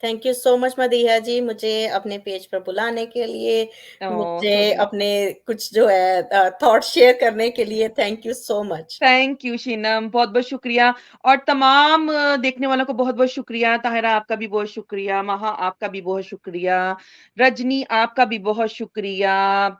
[SPEAKER 2] Thank you so much Madiha ji, मुझे अपने पेज पर बुलाने के लिए,
[SPEAKER 1] ओह!
[SPEAKER 2] मुझे
[SPEAKER 1] सो ग्रेट।
[SPEAKER 2] अपने कुछ जो है थॉट्स शेयर करने के लिए thank you so much.
[SPEAKER 1] Thank you Sheenam, बहुत-बहुत शुक्रिया और तमाम देखने वालों को बहुत-बहुत शुक्रिया। ताहिरा आपका भी बहुत शुक्रिया, महा आपका भी बहुत शुक्रिया, रजनी आपका भी बहुत शुक्रिया,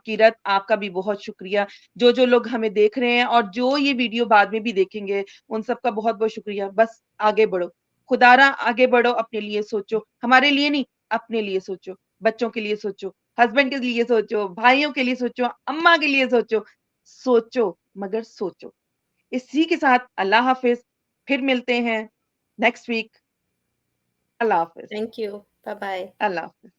[SPEAKER 1] किरत आपका भी बहुत शुक्रिया। जो-जो लोग हमें देख रहे हैं और जो ये वीडियो बाद में भी देखेंगे, उन सबका बहुत-बहुत शुक्रिया। बस आगे बढ़ो, खुदारा आगे बढ़ो, अपने लिए सोचो, हमारे लिए नहीं, अपने लिए सोचो, बच्चों के लिए सोचो, हस्बैंड के लिए सोचो, भाइयों के लिए सोचो, अम्मा के लिए सोचो। सोचो, मगर सोचो। इसी के साथ अल्लाह हाफ़िज़, फिर मिलते हैं नेक्स्ट वीक। अल्लाह हाफ़िज़,
[SPEAKER 2] थैंक यू, बाय बाय।
[SPEAKER 1] अल्लाह हाफ़िज़।